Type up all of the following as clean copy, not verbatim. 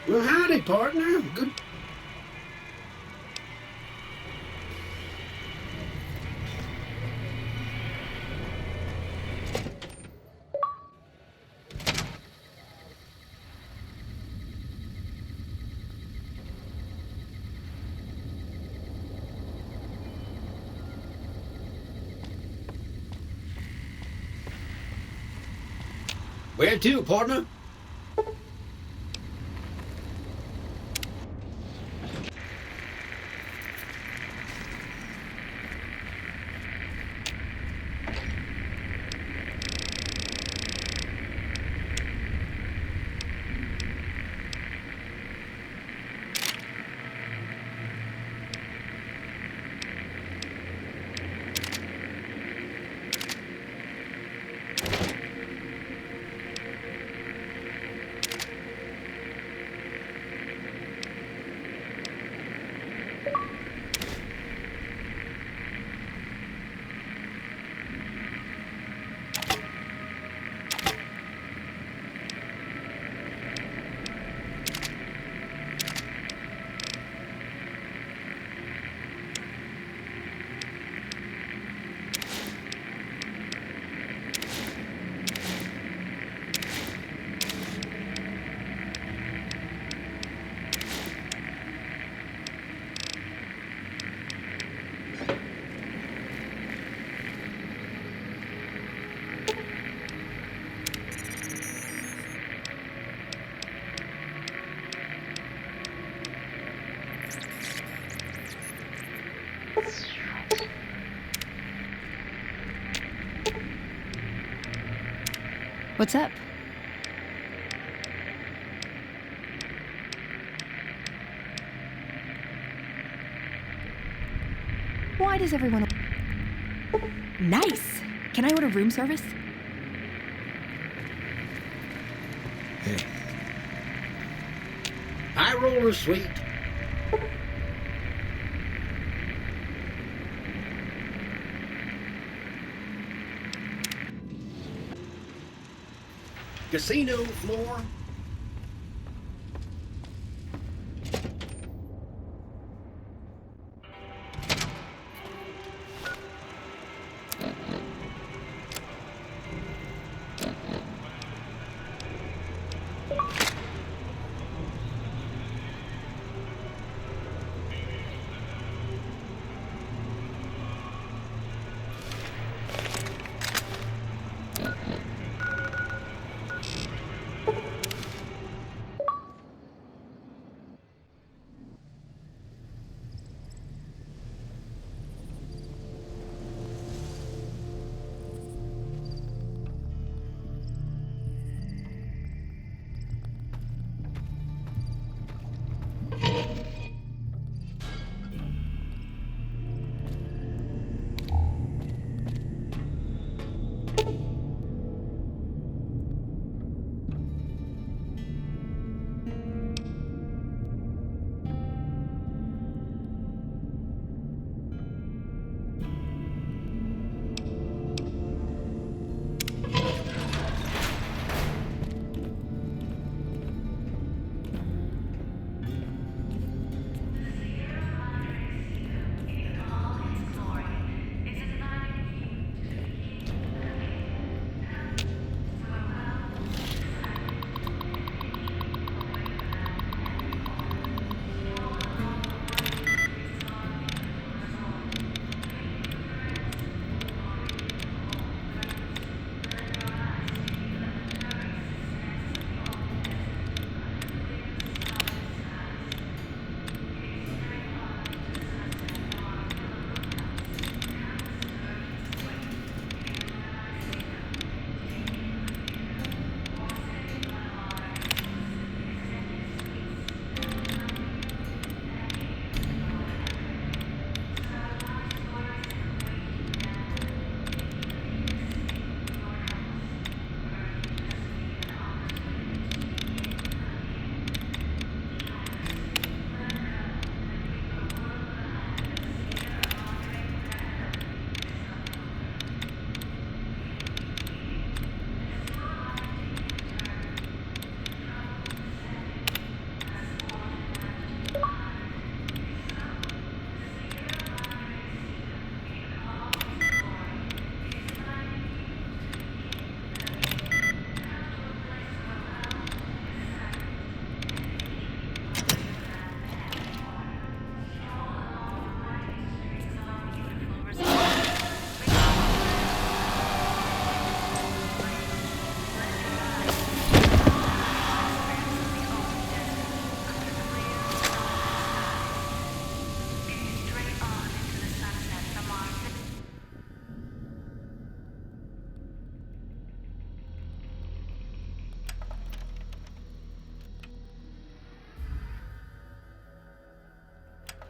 Well, howdy, partner. Good. Where to, partner? What's up? Why does everyone... Nice! Can I order room service? High roller suite. Casino floor.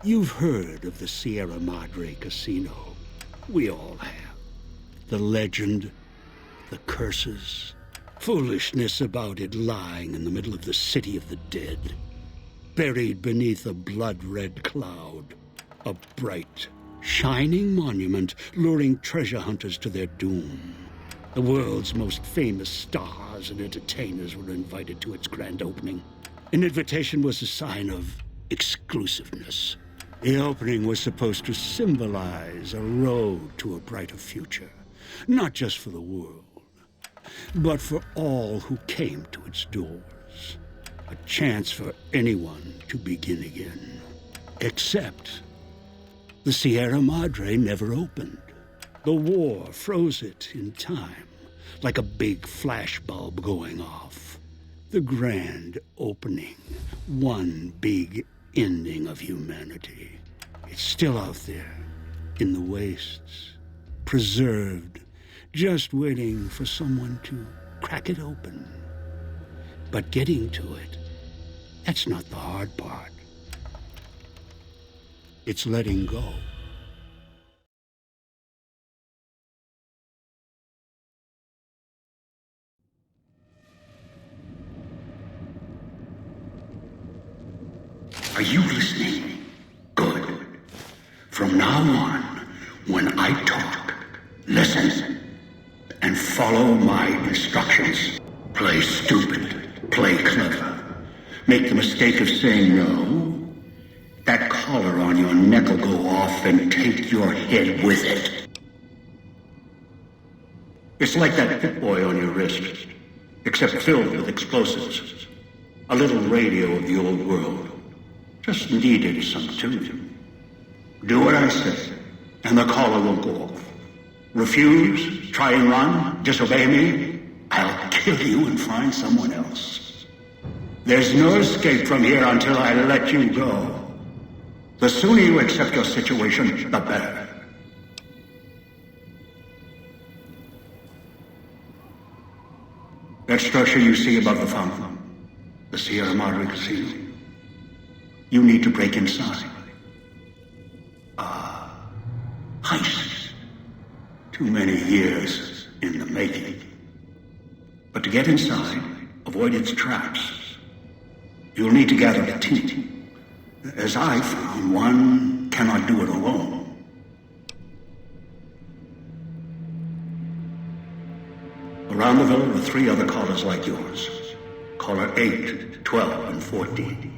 You've heard of the Sierra Madre Casino. We all have. The legend, the curses, foolishness about it lying in the middle of the city of the dead, buried beneath a blood-red cloud, a bright, shining monument luring treasure hunters to their doom. The world's most famous stars and entertainers were invited to its grand opening. An invitation was a sign of exclusiveness. The opening was supposed to symbolize a road to a brighter future, not just for the world, but for all who came to its doors. A chance for anyone to begin again. Except the Sierra Madre never opened. The war froze it in time, like a big flashbulb going off. The grand opening, one big ending of humanity. It's still out there, in the wastes, preserved, just waiting for someone to crack it open. But getting to it, that's not the hard part. It's letting go. Are you listening? Good. From now on, when I talk, listen and follow my instructions. Play stupid, play clever. Make the mistake of saying no. That collar on your neck will go off and take your head with it. It's like that Pip-Boy on your wrist, except filled with explosives. A little radio of the old world. Just needed some tuning. Do what I say, and the collar will go off. Refuse, try and run, disobey me, I'll kill you and find someone else. There's no escape from here until I let you go. The sooner you accept your situation, the better. That structure you see above the fountain, the Sierra Madre Casino. You need to break inside. Heist. Too many years in the making. But to get inside, avoid its traps. You'll need to gather a team. As I found, one cannot do it alone. Around the villa are 3 other callers like yours. Caller 8, 12, and 14.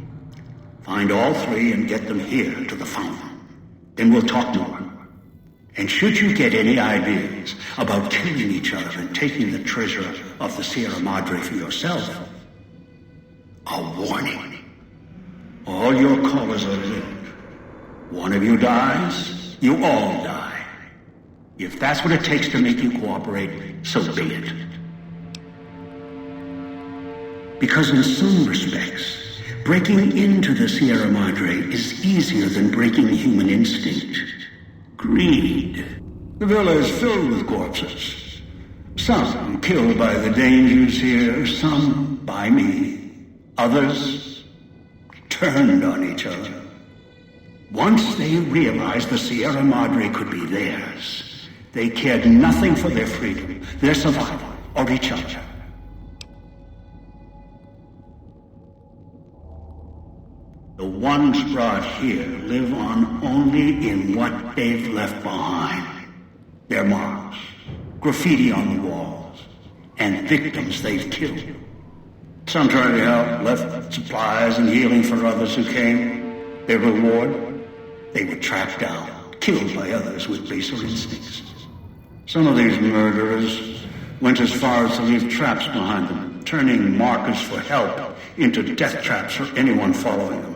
Find all 3 and get them here to the fountain. Then we'll talk more. And should you get any ideas about killing each other and taking the treasure of the Sierra Madre for yourself, a warning. All your callers are linked. One of you dies, you all die. If that's what it takes to make you cooperate, so be it. Because in some respects, breaking into the Sierra Madre is easier than breaking human instinct. Greed. The villa is filled with corpses. Some killed by the dangers here, some by me. Others turned on each other. Once they realized the Sierra Madre could be theirs, they cared nothing for their freedom, their survival, or each other. The ones brought here live on only in what they've left behind. Their marks, graffiti on the walls, and victims they've killed. Some tried to help, left supplies and healing for others who came. Their reward? They were tracked down, killed by others with baser instincts. Some of these murderers went as far as to leave traps behind them, turning markers for help into death traps for anyone following them.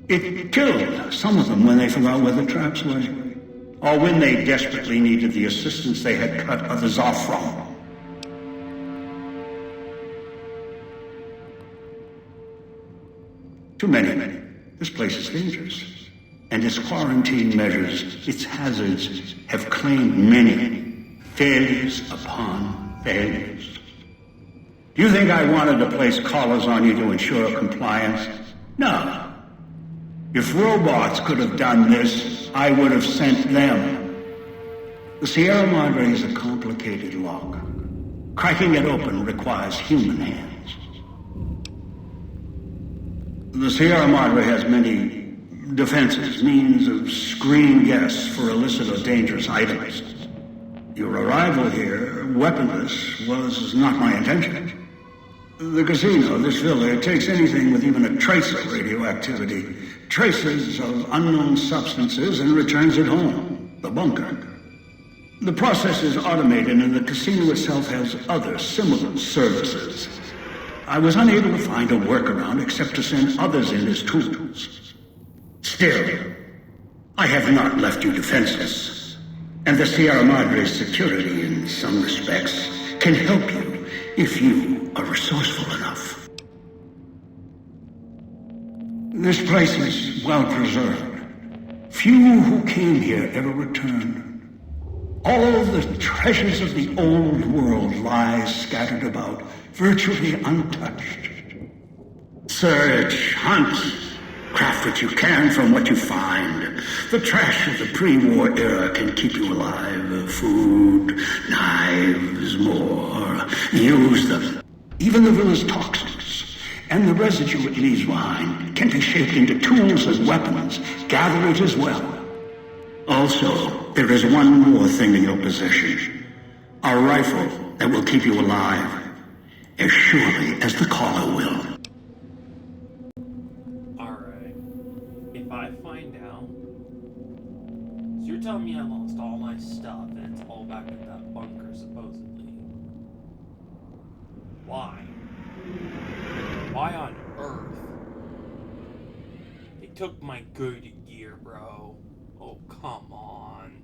It killed some of them when they forgot where the traps were, or when they desperately needed the assistance they had cut others off from. Too many. This place is dangerous. And its quarantine measures, its hazards, have claimed many failures upon failures. Do you think I wanted to place collars on you to ensure compliance? No. If robots could have done this, I would have sent them. The Sierra Madre is a complicated lock. Cracking it open requires human hands. The Sierra Madre has many defenses, means of screening guests for illicit or dangerous items. Your arrival here, weaponless, was not my intention. The casino, this villa, it takes anything with even a trace of radioactivity, traces of unknown substances, and returns it home, the bunker. The process is automated, and the casino itself has other similar services. I was unable to find a workaround except to send others in as tools. Still, I have not left you defenseless, and the Sierra Madre's security, in some respects, can help you if you are resourceful enough. This place is well preserved. Few who came here ever returned. All of the treasures of the old world lie scattered about, virtually untouched. Search, hunt, craft what you can from what you find. The trash of the pre-war era can keep you alive. Food, knives, more. Use them. Even the villa's toxins and the residue it leaves behind can be shaped into tools and weapons. Gather it as well. Also, there is one more thing in your possession. A rifle that will keep you alive. As surely as the caller will. Alright. If I find out... So you're telling me I lost all my stuff and it's all back in that bunker, supposedly. Why? Why on earth? They took my good gear, bro. Oh, come on.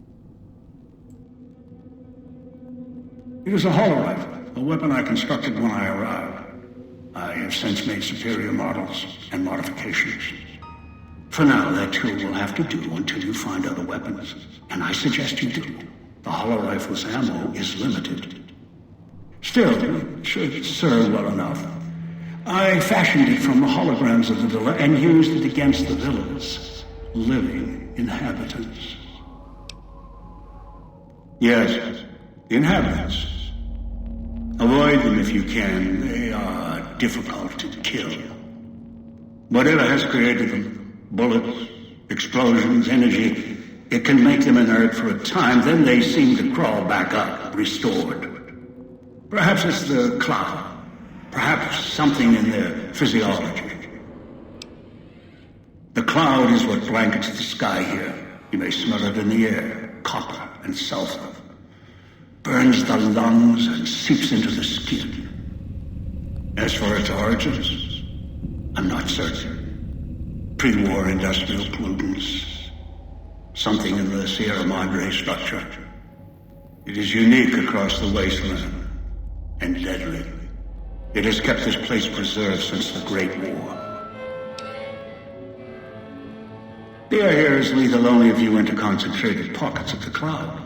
It is a holorifle, a weapon I constructed when I arrived. I have since made superior models and modifications. For now, that tool will have to do until you find other weapons. And I suggest you do. The holorifle's ammo is limited. Still, it should serve well enough. I fashioned it from the holograms of the villa and used it against the villa's living inhabitants. Yes, inhabitants. Avoid them if you can. They are difficult to kill. Whatever has created them, bullets, explosions, energy, it can make them inert for a time, then they seem to crawl back up, restored. Perhaps it's the cloud. Perhaps something in their physiology. The cloud is what blankets the sky here. You may smell it in the air, copper and sulfur. Burns the lungs and seeps into the skin. As for its origins, I'm not certain. Pre-war industrial pollutants. Something in the Sierra Madre structure. It is unique across the wasteland and deadly. It has kept this place preserved since the Great War. The air here is lethal only if you enter concentrated pockets of the cloud.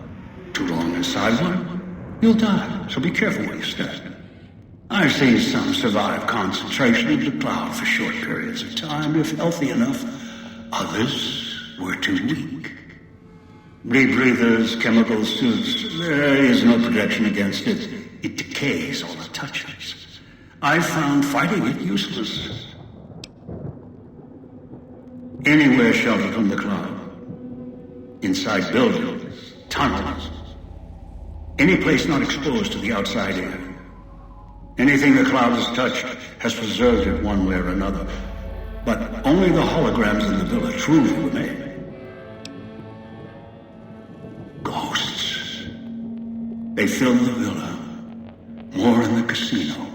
Too long inside one, you'll die, so be careful where you step. I've seen some survive concentration of the cloud for short periods of time, if healthy enough. Others were too weak. Rebreathers, chemical suits, there is no protection against it. It decays all it touches. I found fighting it useless. Anywhere sheltered from the cloud. Inside buildings, tunnels. Any place not exposed to the outside air. Anything the cloud has touched has preserved it one way or another. But only the holograms in the villa truly remain. Ghosts. They fill the villa. More in the casino.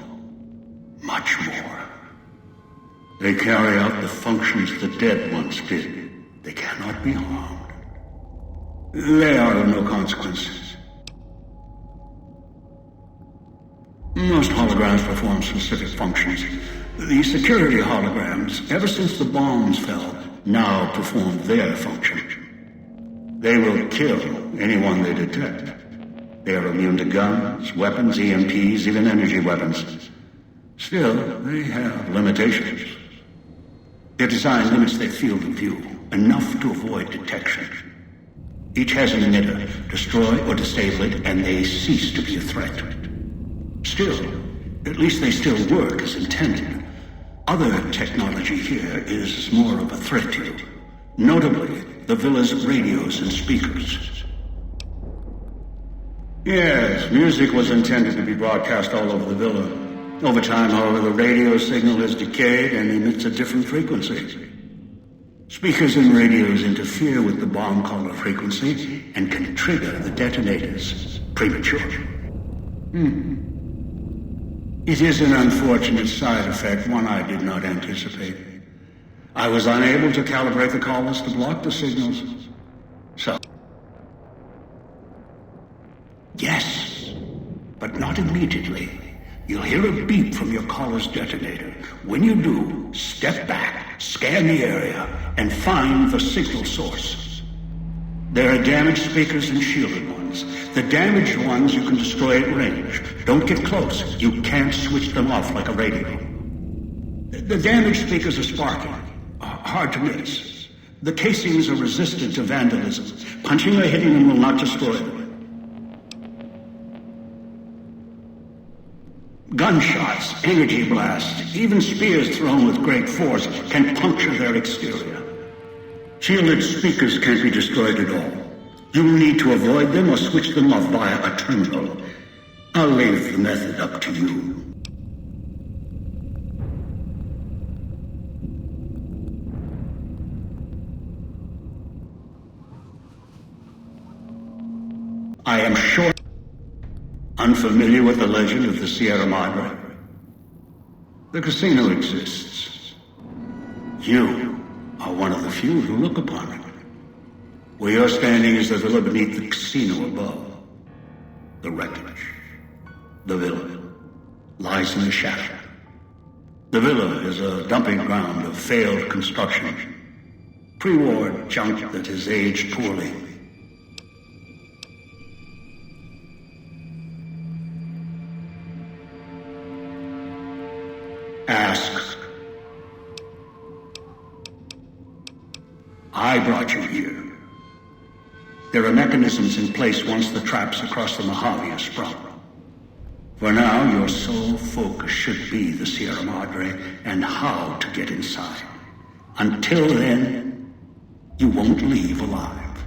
Much more. They carry out the functions the dead once did. They cannot be harmed. They are of no consequence. Most holograms perform specific functions. The security holograms, ever since the bombs fell, now perform their function. They will kill anyone they detect. They are immune to guns, weapons, EMPs, even energy weapons. Still, they have limitations. Their design limits their field of view, enough to avoid detection. Each has an emitter. Destroy or disable it, and they cease to be a threat. Still, at least they still work as intended. Other technology here is more of a threat to you. Notably, the villa's radios and speakers. Yes, music was intended to be broadcast all over the villa. Over time, however, the radio signal has decayed and emits a different frequency. Speakers and radios interfere with the bomb caller frequency and can trigger the detonators prematurely. It is an unfortunate side effect, one I did not anticipate. I was unable to calibrate the callers to block the signals. So... Yes, but not immediately. You'll hear a beep from your caller's detonator. When you do, step back, scan the area, and find the signal source. There are damaged speakers and shielded ones. The damaged ones you can destroy at range. Don't get close. You can't switch them off like a radio. The damaged speakers are sparking. Hard to miss. The casings are resistant to vandalism. Punching or hitting them will not destroy them. Gunshots, energy blasts, even spears thrown with great force can puncture their exterior. Shielded speakers can't be destroyed at all. You will need to avoid them or switch them off via a terminal. I'll leave the method up to you. I am sure... Unfamiliar with the legend of the Sierra Madre? The casino exists. You are one of the few who look upon it. Where you're standing is the villa beneath the casino above. The wreckage. The villa lies in the shadow. The villa is a dumping ground of failed construction. Pre-war junk that has aged poorly. Ask. I brought you here. There are mechanisms in place once the traps across the Mojave are sprung. For now, your sole focus should be the Sierra Madre and how to get inside. Until then, you won't leave alive.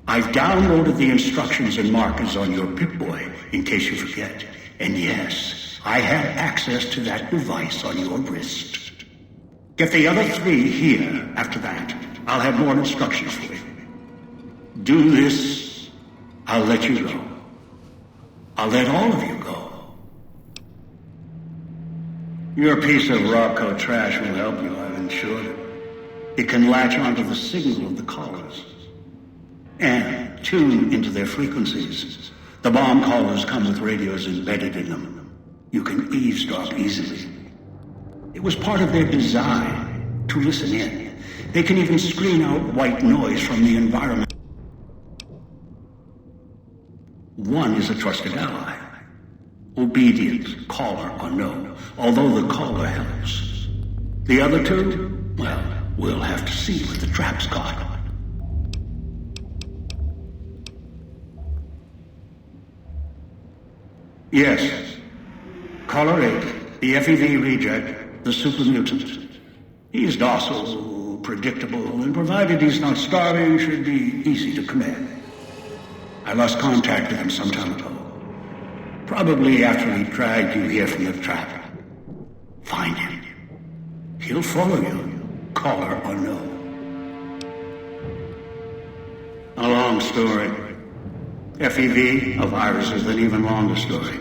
I've downloaded the instructions and markers on your Pip-Boy in case you forget. And yes, I have access to that device on your wrist. Get the other 3 here after that. I'll have more instructions for you. Do this, I'll let you go. I'll let all of you go. Your piece of Rocco trash will help you, I've insured it. It can latch onto the signal of the callers and tune into their frequencies. The bomb callers come with radios embedded in them. You can eavesdrop easily. It was part of their design to listen in. They can even screen out white noise from the environment. One is a trusted ally. Obedient, caller or no, although the caller helps. The other 2, well, we'll have to see what the trap's got. Yes. Caller 8, the FEV reject, the super mutant. He's docile, predictable, and provided he's not starving, should be easy to command. I lost contact with him some time ago. Probably after he dragged you here from the trap. Find him. He'll follow you, caller or no. A long story. FEV, a virus, is an even longer story.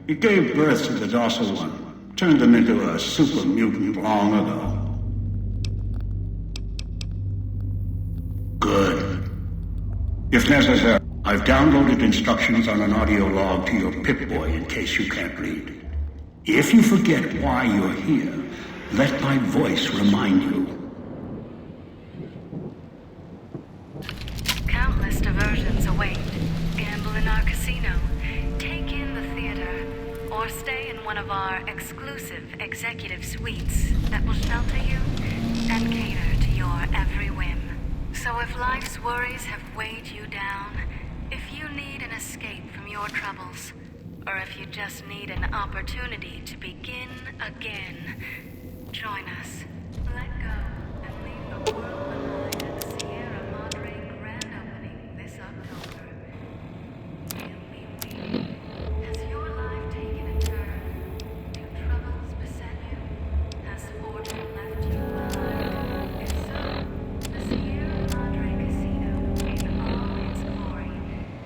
It gave birth to the docile one, turned them into a super mutant long ago. Good. If necessary, I've downloaded instructions on an audio log to your Pip-Boy in case you can't read. If you forget why you're here, let my voice remind you. Countless diversions await. Gamble in our casino. Take in the theater. Or or stay in one of our exclusive executive suites that will shelter you and cater to your every whim. So if life's worries have weighed you down, if you need an escape from your troubles, or if you just need an opportunity to begin again, join us. Let go and leave the world behind at the Sierra Madre grand opening this October. You'll be weak. Has your life taken a turn? Do troubles beset you? Has fortune left you behind? If so, the Sierra Madre Casino, in all its glory,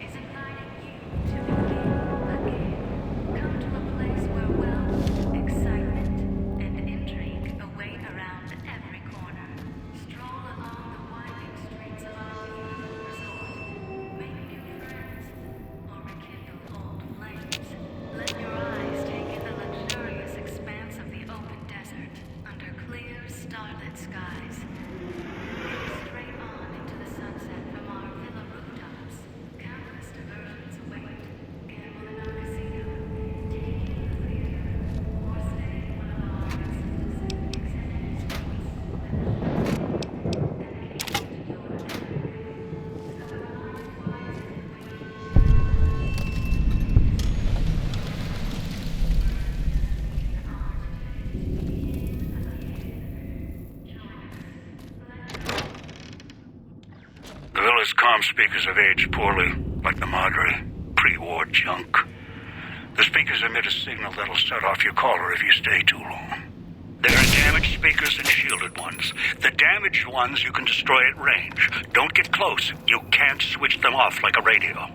is inviting you to begin again. Come to a place where wealth, excitement, and intrigue await around every corner. Stroll along the winding streets of our beautiful resort. Make new friends, or rekindle old flames. Let your eyes take in the luxurious expanse of the open desert under clear, starlit skies. Straight on into the sunset from our villa rooftops. Countless diversions await. Gamble in our casino, take in the theater, or stay in one of our exclusive executive suites dedicated to your everyday. So if life's worries have weighed you The villa's comm speakers have aged poorly, like the Madre. Pre-war junk. The speakers emit a signal that'll set off your caller if you stay too long. There are damaged speakers and shielded ones. The damaged ones you can destroy at range. Don't get close. You can't switch them off like a radio.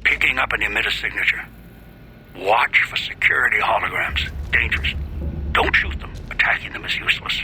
Picking up an emitter signature. Watch for security holograms. Dangerous. Don't shoot them. Attacking them is useless.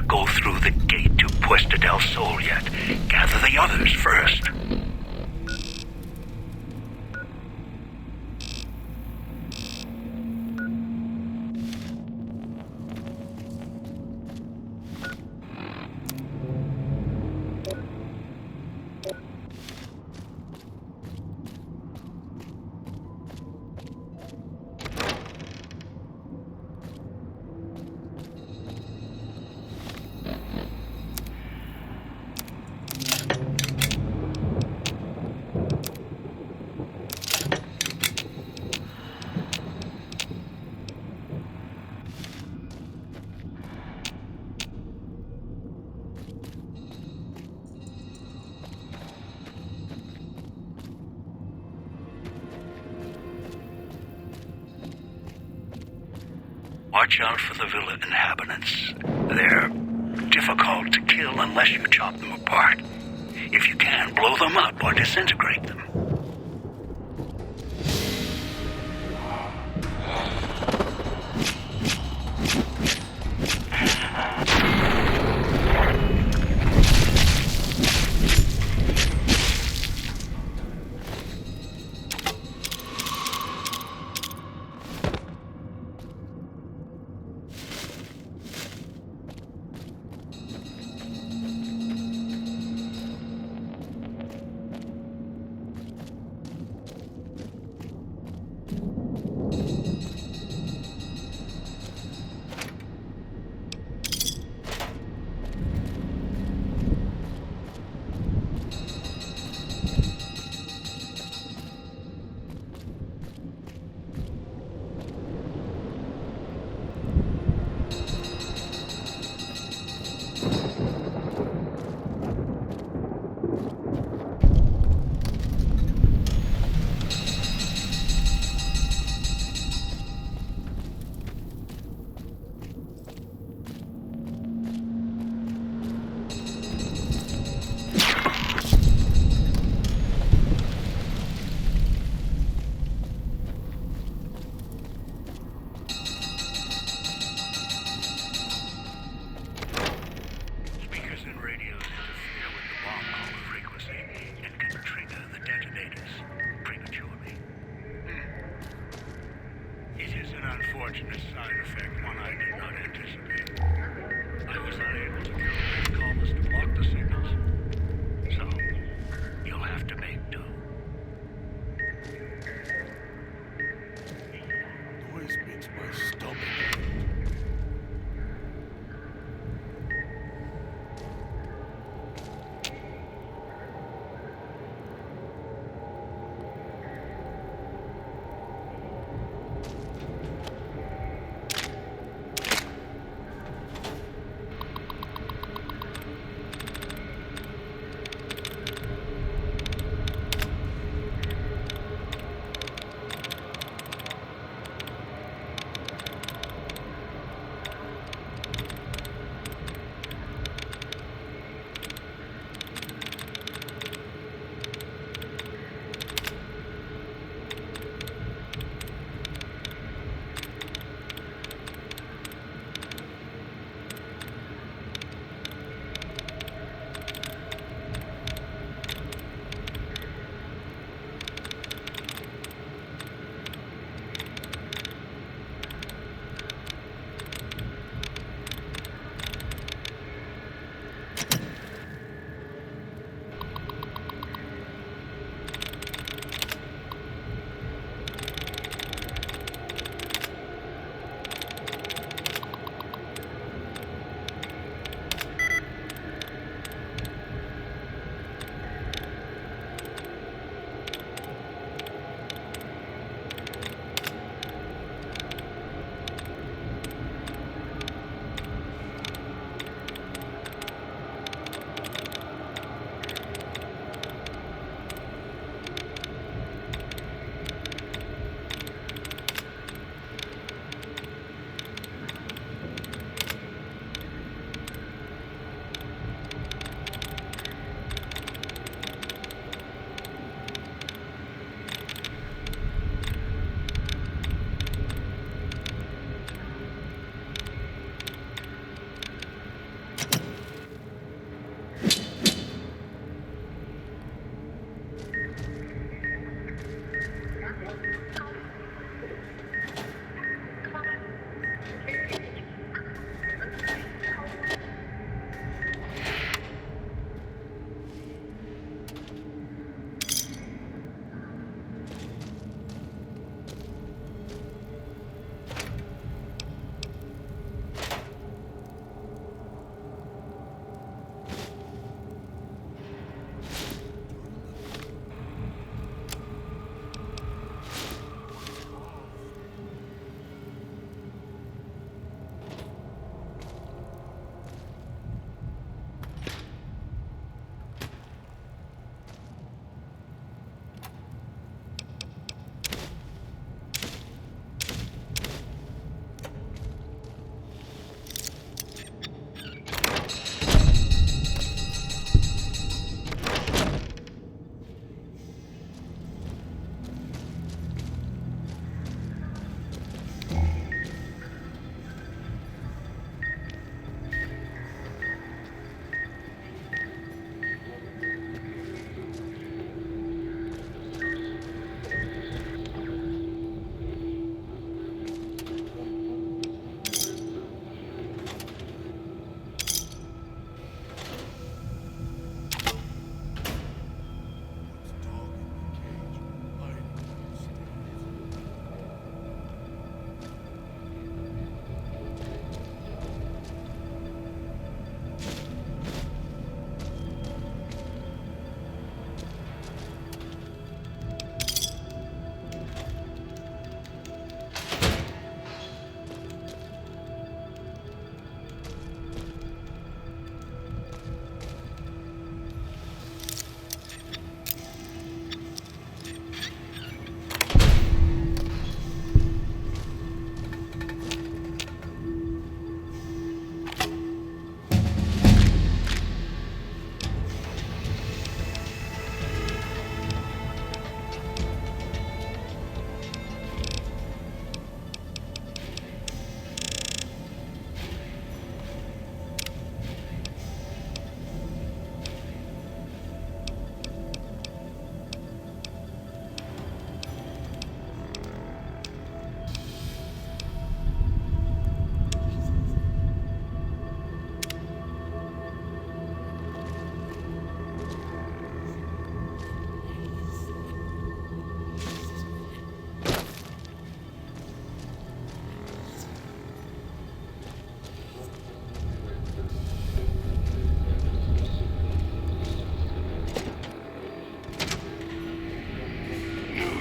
Go through the gate to Puesta del Sol yet. Gather the others first. Watch out for the villa inhabitants. They're difficult to kill unless you chop them apart. If you can, blow them up or disintegrate them.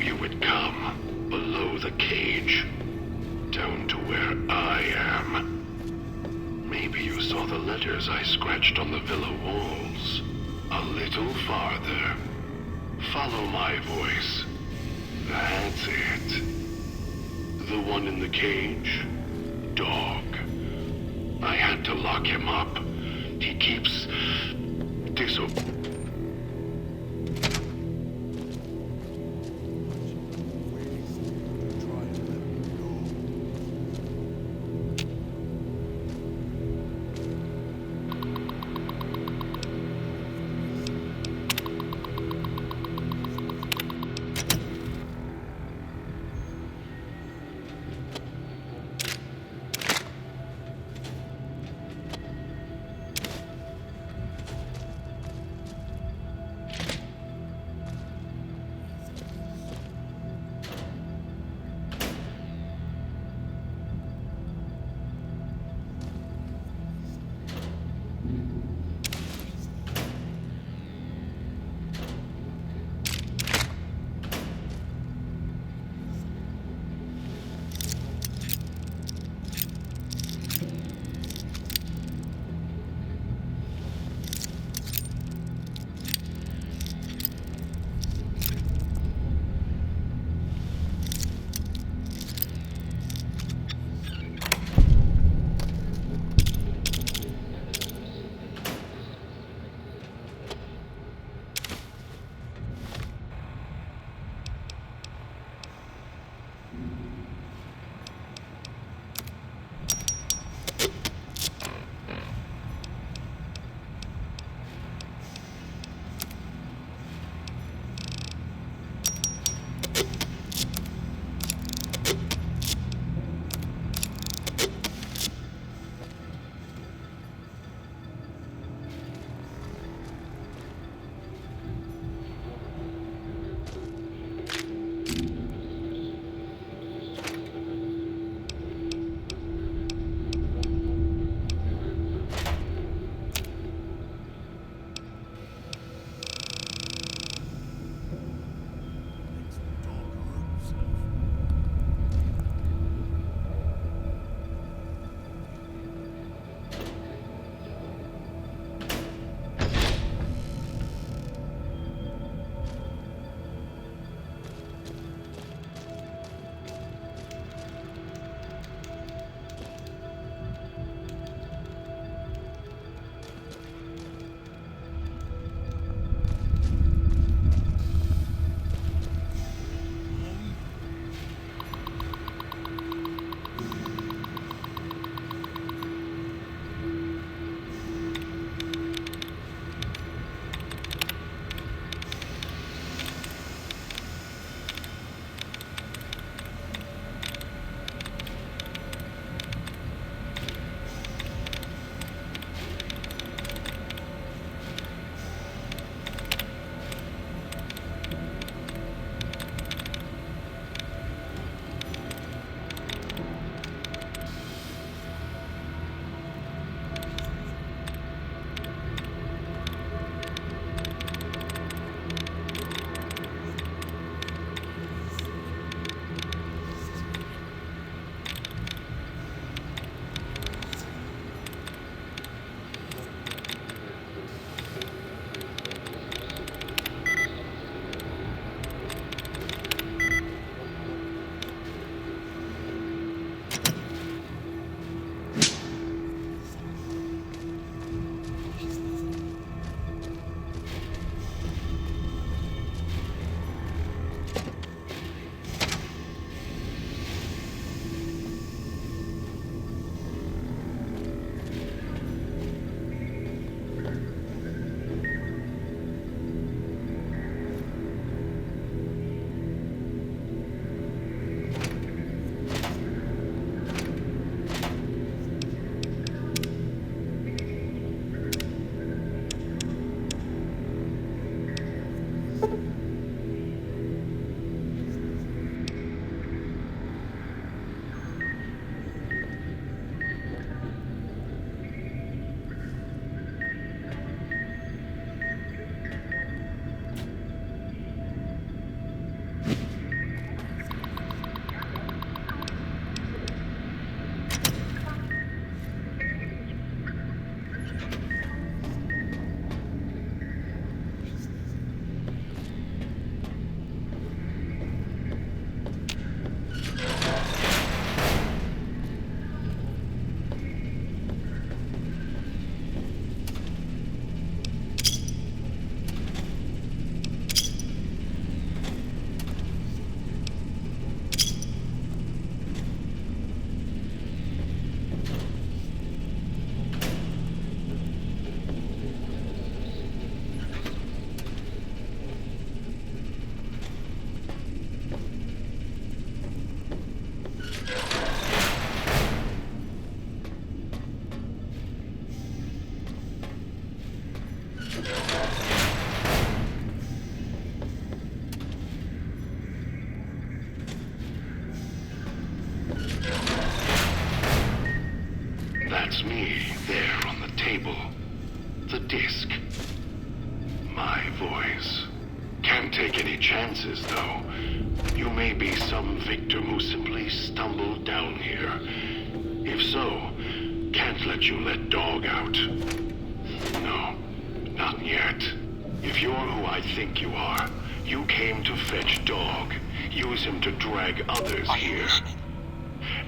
you would come. Below the cage. Down to where I am. Maybe you saw the letters I scratched on the villa walls. A little farther. Follow my voice. That's it. The one in the cage? Dog. I had to lock him up. He keeps That's me, there on the table. The disc. My voice. Can't take any chances, though. You may be some victim who simply stumbled down here. If so, can't let you let Dog out. No, not yet. If you're who I think you are, you came to fetch Dog. Use him to drag others here.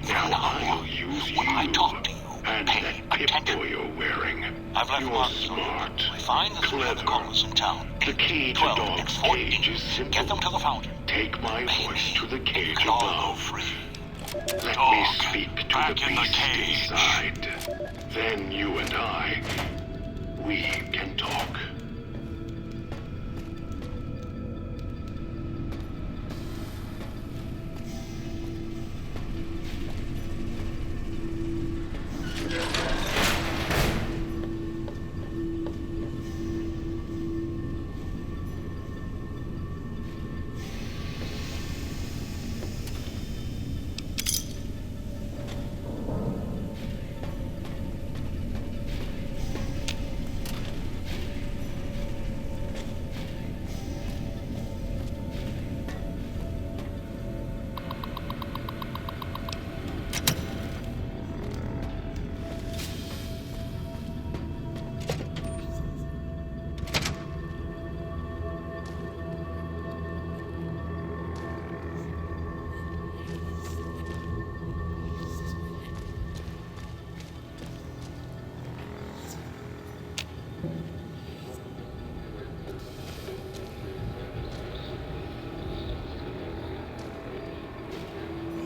Now I'll use you. When I talk to you, And pay that attention. pip-boy you're wearing. I've left You're markers on smart, you. Find the three other clever. callers in town. The key 8, to 12, and Dog's 14. cage is simple. Get them to the fountain. Take my Pay voice me, to the and cage you can all go above. free. Let me Dog, speak to back the in the beast cage. inside. Then you and I, we can talk.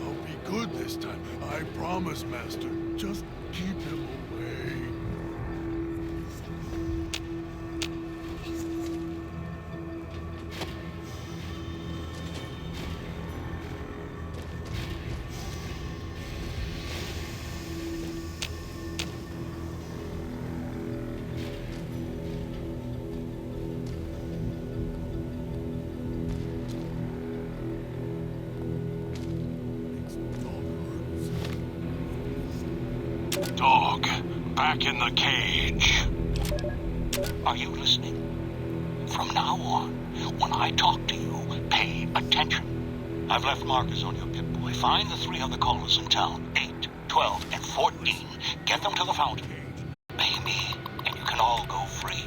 I'll be good this time. I promise, Master. Just keep him away. Dog, back in the cage. Are you listening? From now on, when I talk to you, pay attention. I've left markers on your Pip-Boy. Find the three other callers in town. 8, 12, and 14. Get them to the fountain. Pay me, and you can all go free.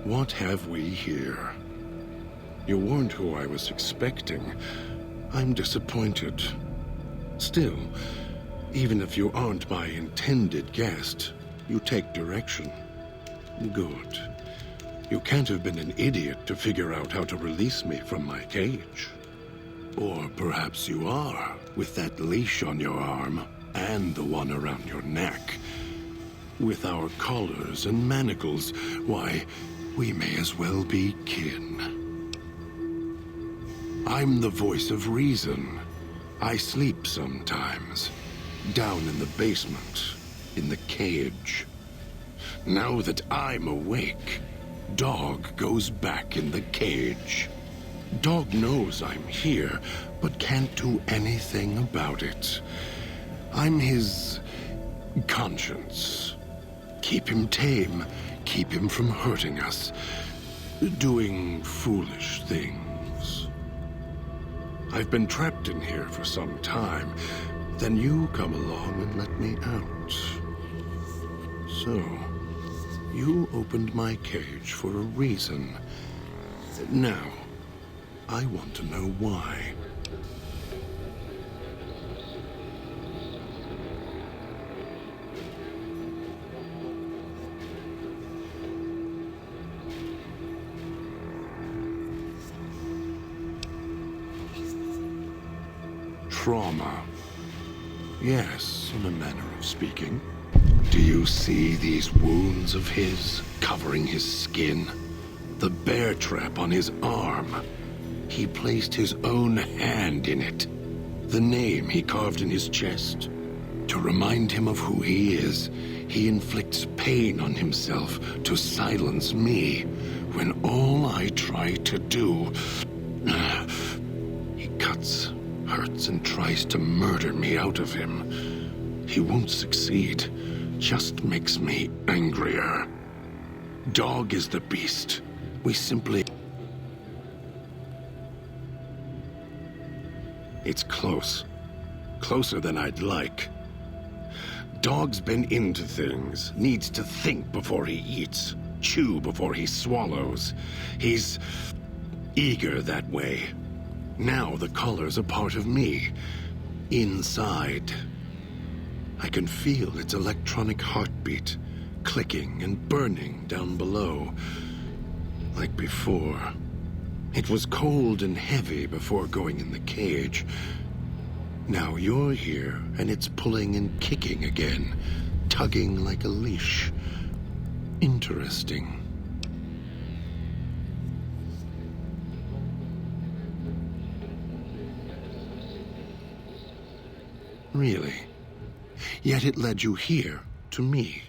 What have we here? You weren't who I was expecting. I'm disappointed. Still, even if you aren't my intended guest, you take direction. Good. You can't have been an idiot to figure out how to release me from my cage. Or perhaps you are, with that leash on your arm. and the one around your neck. With our collars and manacles, why, we may as well be kin. I'm the voice of reason. I sleep sometimes, down in the basement, in the cage. Now that I'm awake, Dog goes back in the cage. Dog knows I'm here, but can't do anything about it. I'm his conscience. Keep him tame, keep him from hurting us, doing foolish things. I've been trapped in here for some time. Then you come along and let me out. So, you opened my cage for a reason. Now, I want to know why. Trauma. Yes, in a manner of speaking. Do you see these wounds of his covering his skin? The bear trap on his arm. He placed his own hand in it. The name he carved in his chest. To remind him of who he is, he inflicts pain on himself to silence me, when all I try to do... He cuts, hurts, and tries to murder me out of him. He won't succeed. Just makes me angrier. Dog is the beast. We simply... It's close. Closer than I'd like. Dog's been into things. Needs to think before he eats. Chew before he swallows. He's eager that way. Now the collar's a part of me. Inside. I can feel its electronic heartbeat, clicking and burning down below. Like before. It was cold and heavy before going in the cage. Now you're here, and it's pulling and kicking again, tugging like a leash. Interesting. Really? Yet it led you here, to me.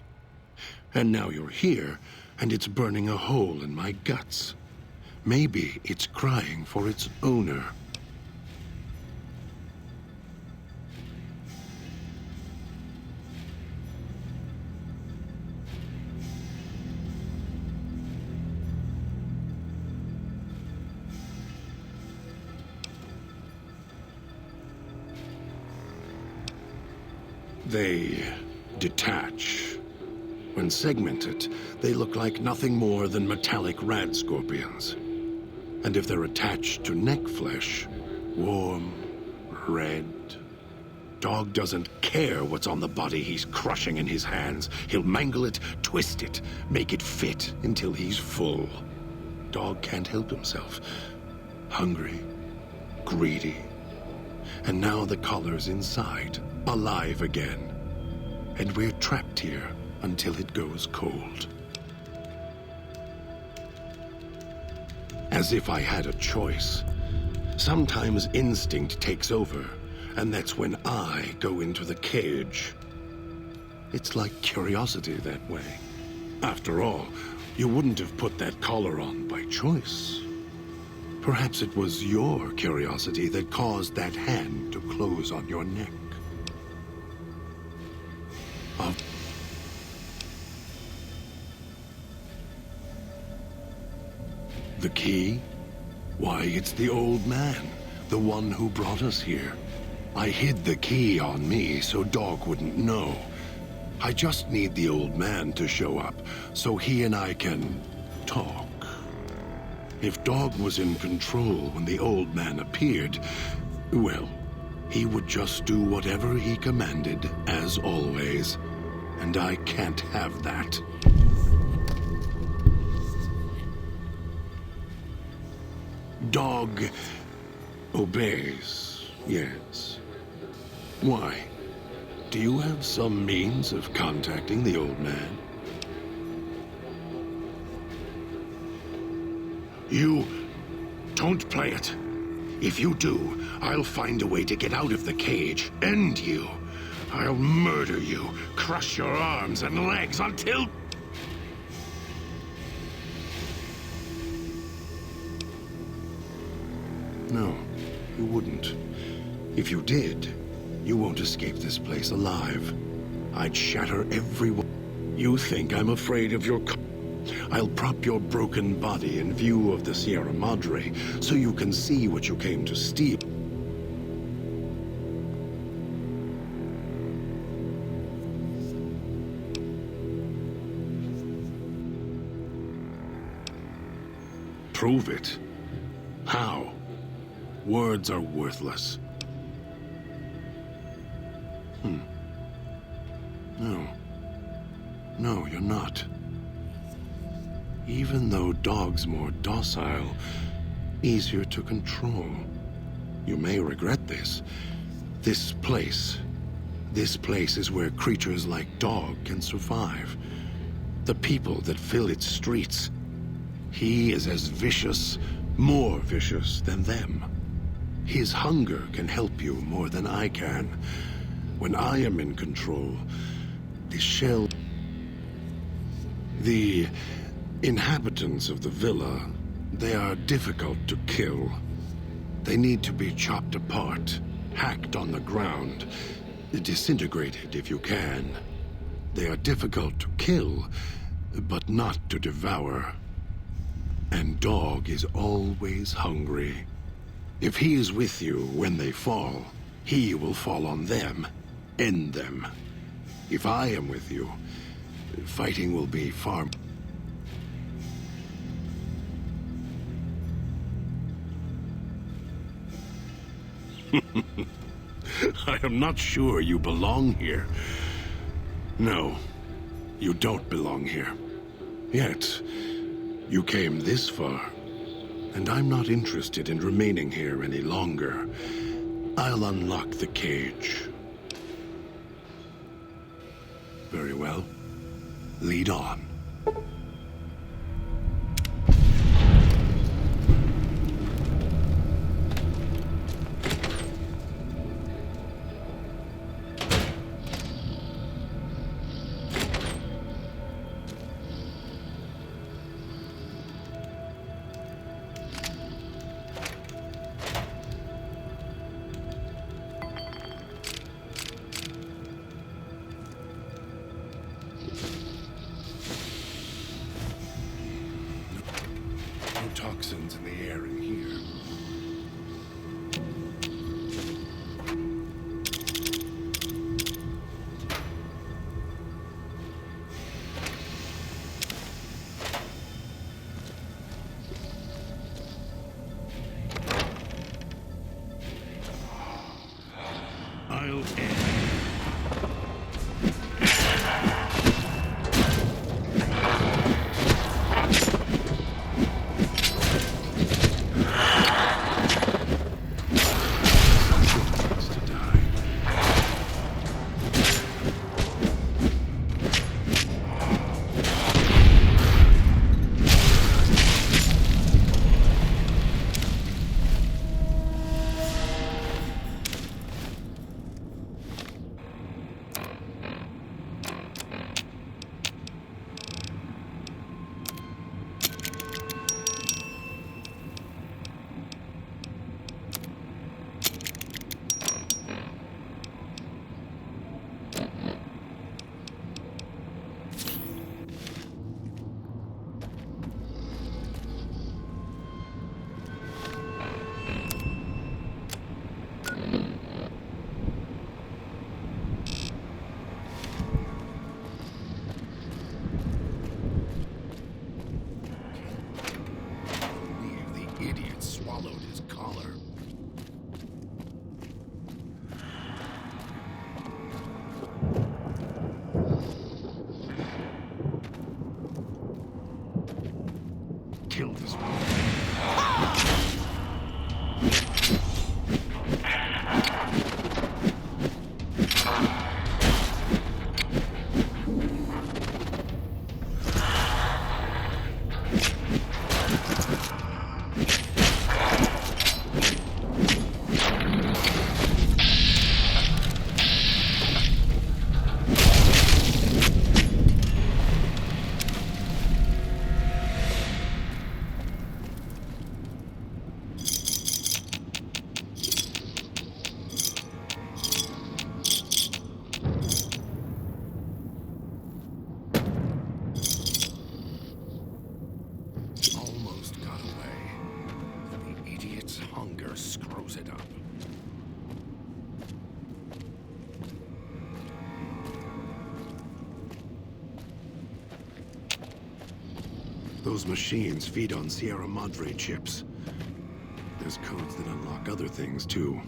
And now you're here, and it's burning a hole in my guts. Maybe it's crying for its owner. They detach. When segmented, they look like nothing more than metallic rad scorpions. And if they're attached to neck flesh, warm, red. Dog doesn't care what's on the body he's crushing in his hands. He'll mangle it, twist it, make it fit until he's full. Dog can't help himself. Hungry, greedy. And now the collar's inside, alive again. And we're trapped here until it goes cold. As if I had a choice. Sometimes instinct takes over, and that's when I go into the cage. It's like curiosity that way. After all, you wouldn't have put that collar on by choice. Perhaps it was your curiosity that caused that hand to close on your neck. The key? Why, it's the old man, the one who brought us here. I hid the key on me so Dog wouldn't know. I just need the old man to show up, so he and I can talk. If Dog was in control when the old man appeared, well, he would just do whatever he commanded, as always. And I can't have that. Dog obeys, yes. Why? Do you have some means of contacting the old man? You don't play it. If you do, I'll find a way to get out of the cage. End you. I'll murder you, crush your arms and legs until... No, you wouldn't. If you did, you won't escape this place alive. I'd shatter everyone. You think I'm afraid of your... I'll prop your broken body in view of the Sierra Madre, so you can see what you came to steal. Prove it. How? Words are worthless. No. No, you're not. Even though Dog's more docile, easier to control. You may regret this. This place is where creatures like Dog can survive. The people that fill its streets. He is as vicious, more vicious than them. His hunger can help you more than I can. When I am in control, the shell... The inhabitants of the villa, they are difficult to kill. They need to be chopped apart, hacked on the ground, disintegrated if you can. They are difficult to kill, but not to devour. And Dog is always hungry. If he is with you when they fall, he will fall on them, end them. If I am with you, fighting will be far... I am not sure you belong here. No, you don't belong here. Yet, you came this far, and I'm not interested in remaining here any longer. I'll unlock the cage. Very well. Lead on. Toxins in the air in here. I'll end. Kill this one. Those machines feed on Sierra Madre chips. There's codes that unlock other things, too.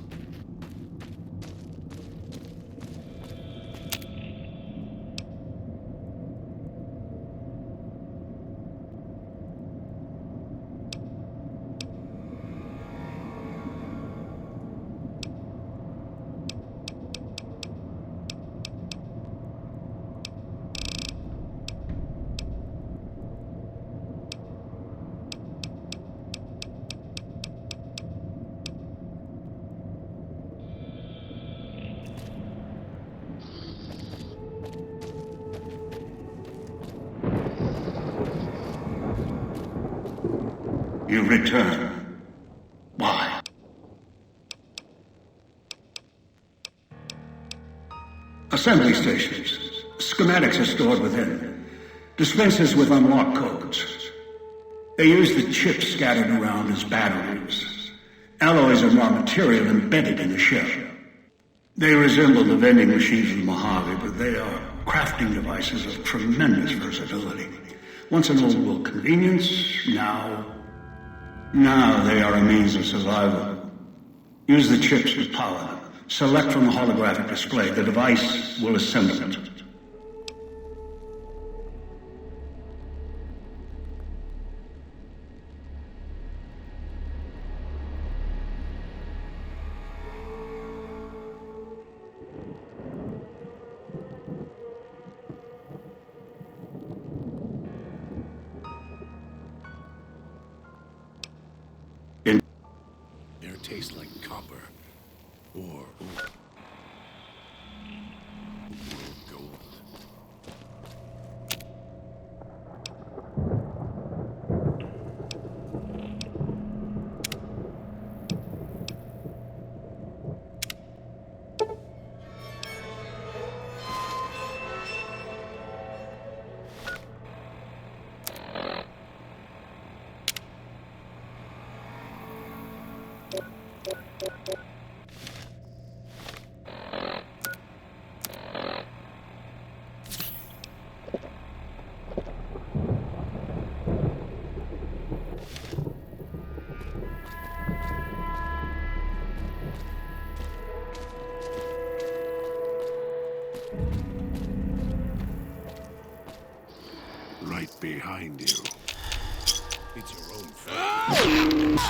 You return. Why? Assembly stations. Schematics are stored within. Dispensers with unlock codes. They use the chips scattered around as batteries. Alloys of raw material embedded in the shell. They resemble the vending machines of the Mojave, but they are crafting devices of tremendous versatility. Once an old world convenience, now they are a means of survival. Use the chips to power them. Select from the holographic display. The device will assemble it. Air tastes like copper. Or gold. Right behind you. It's your own fault.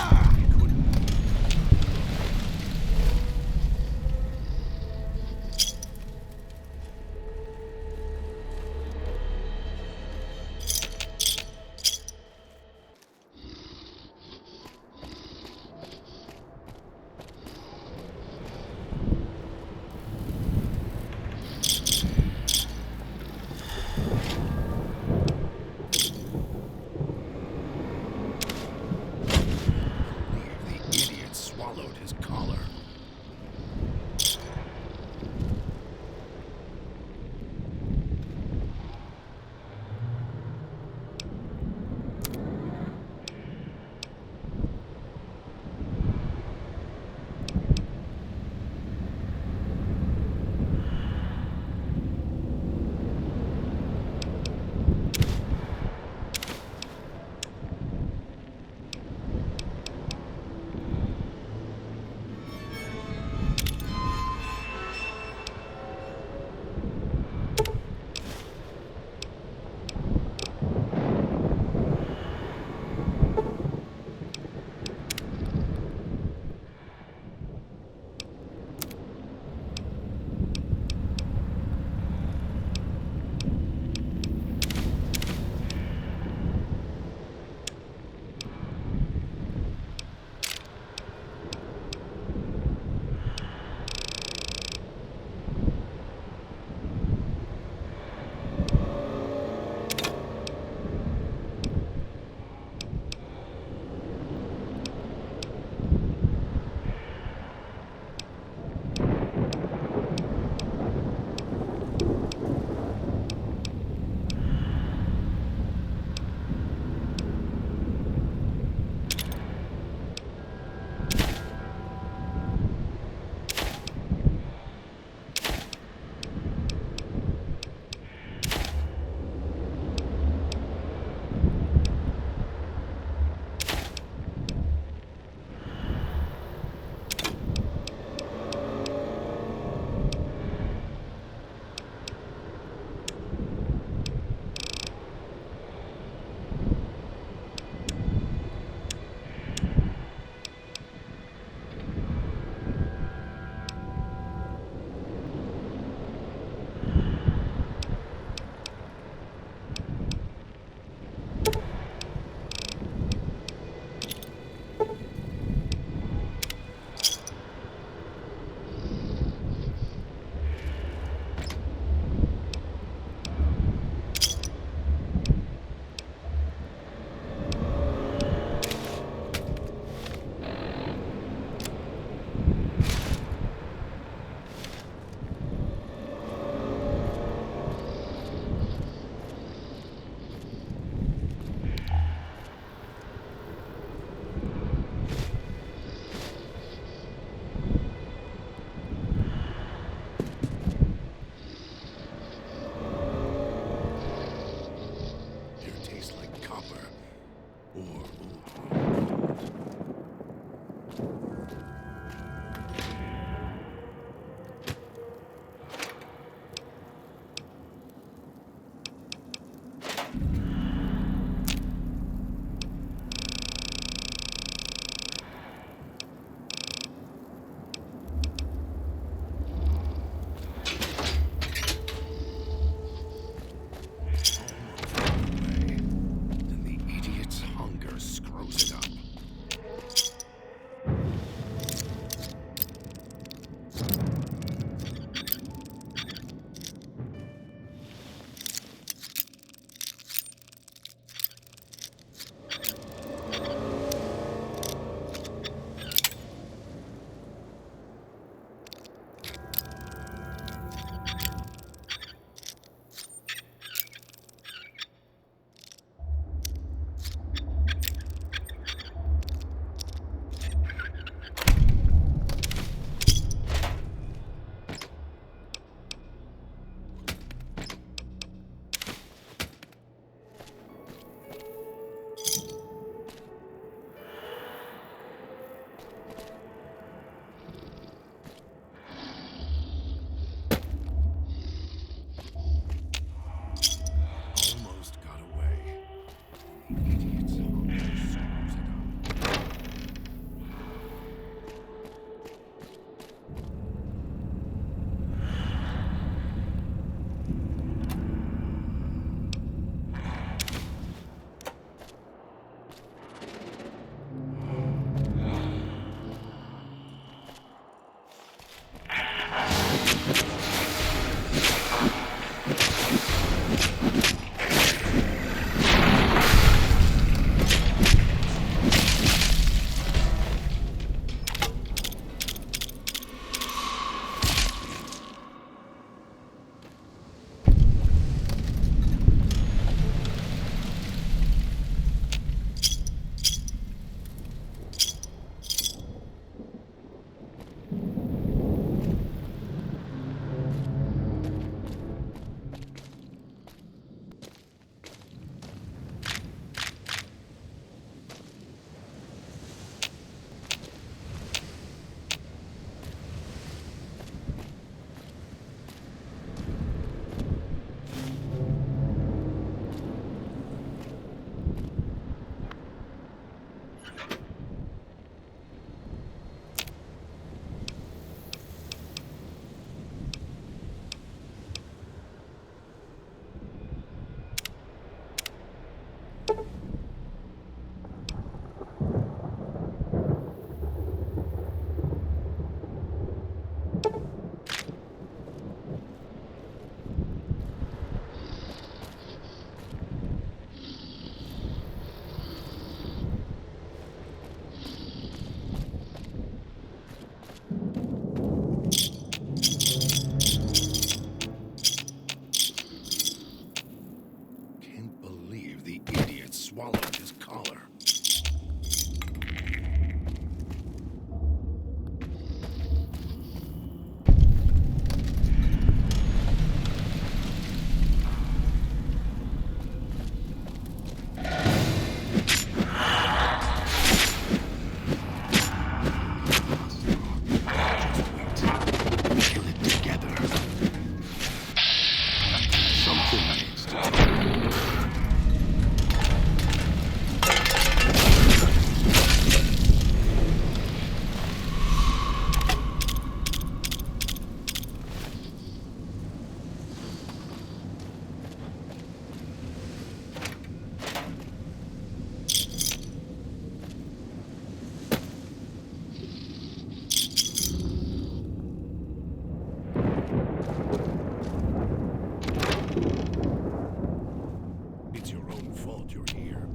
It's your own fault you're here.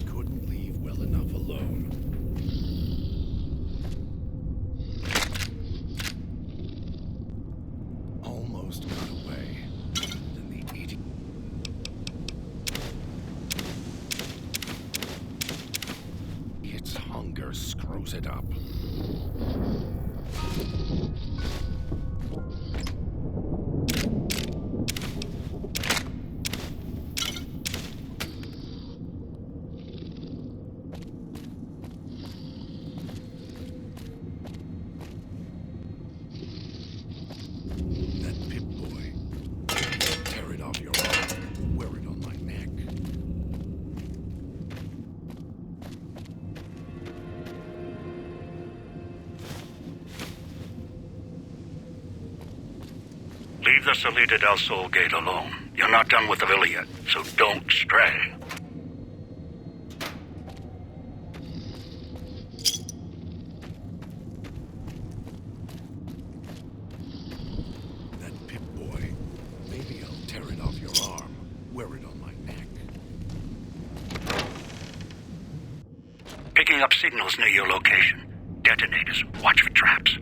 Couldn't leave well enough alone. Almost got away. Then the idiot. Its hunger screws it up. That Pip-Boy. Tear it off your arm. Wear it on my neck. Leave the Salida del Sol gate alone. You're not done with the villa yet, so don't stray. That Pip-Boy. Maybe I'll tear it off your arm. Wear it on my neck. Picking up signals near your location. Detonators. Watch for traps.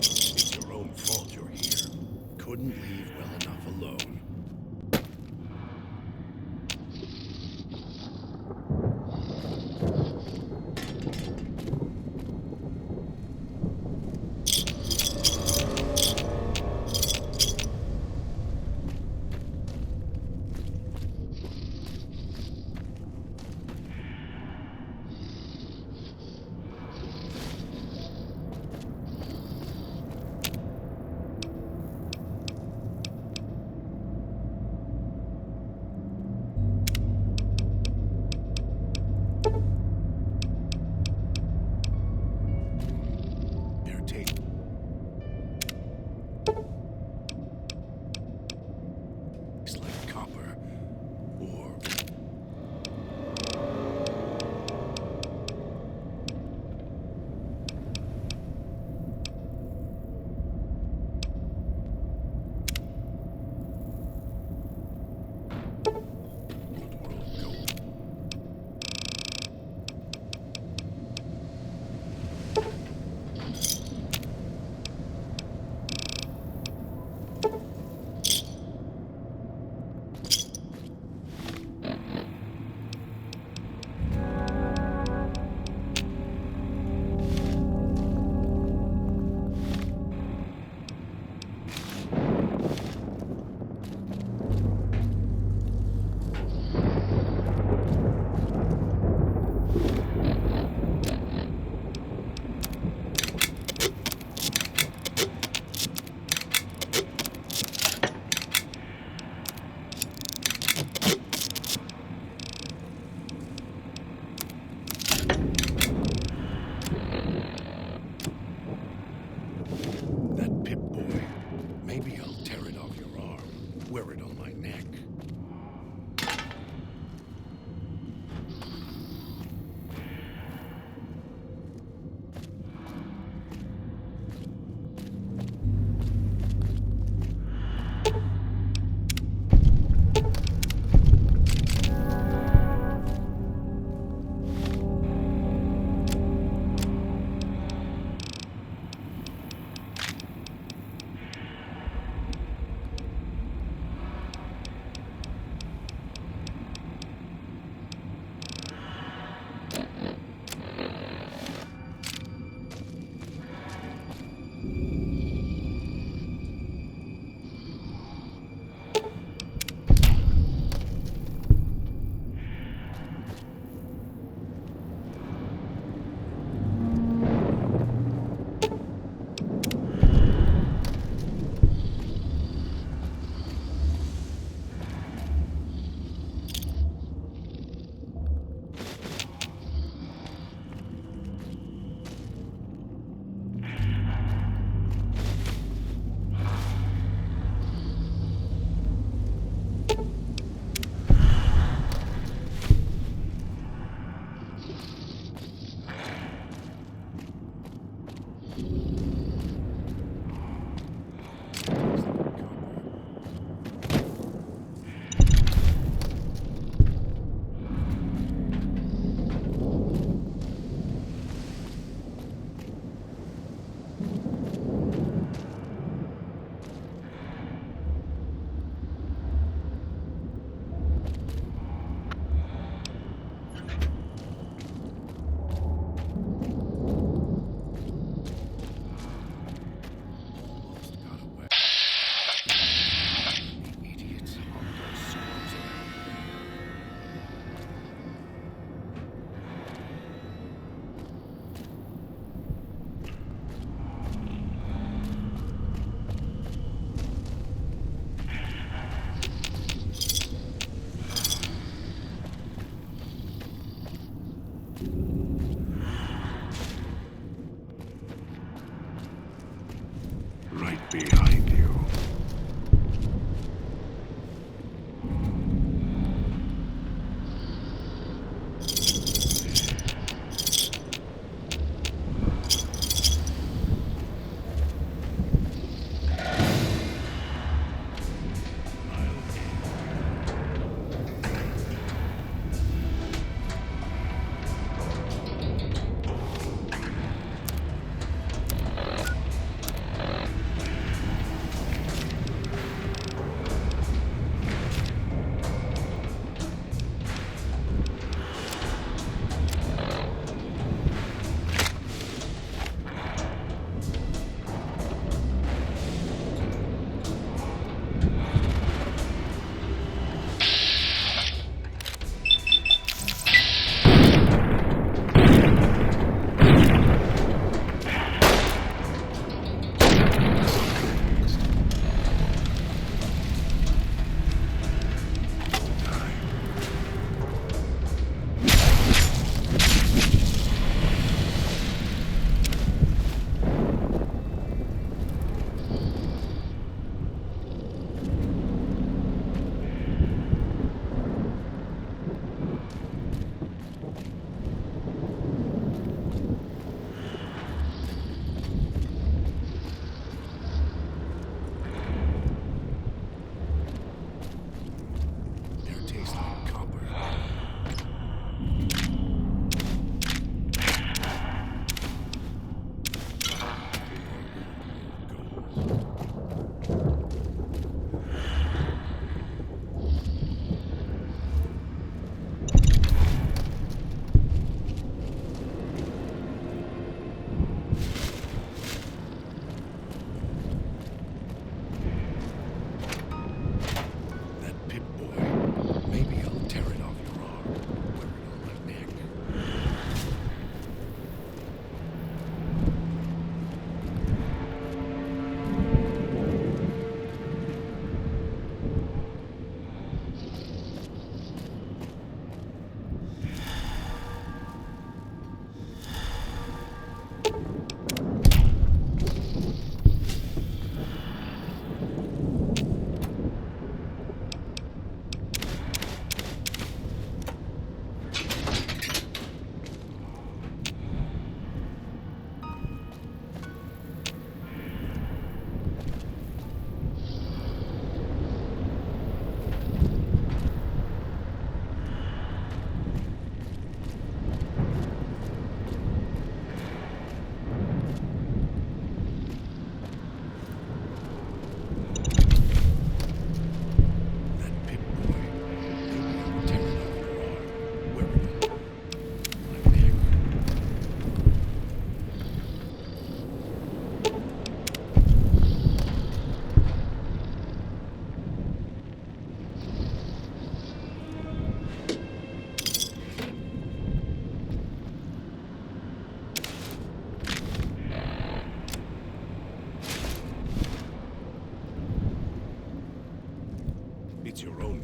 It's your own fault you're here. Couldn't leave well enough alone.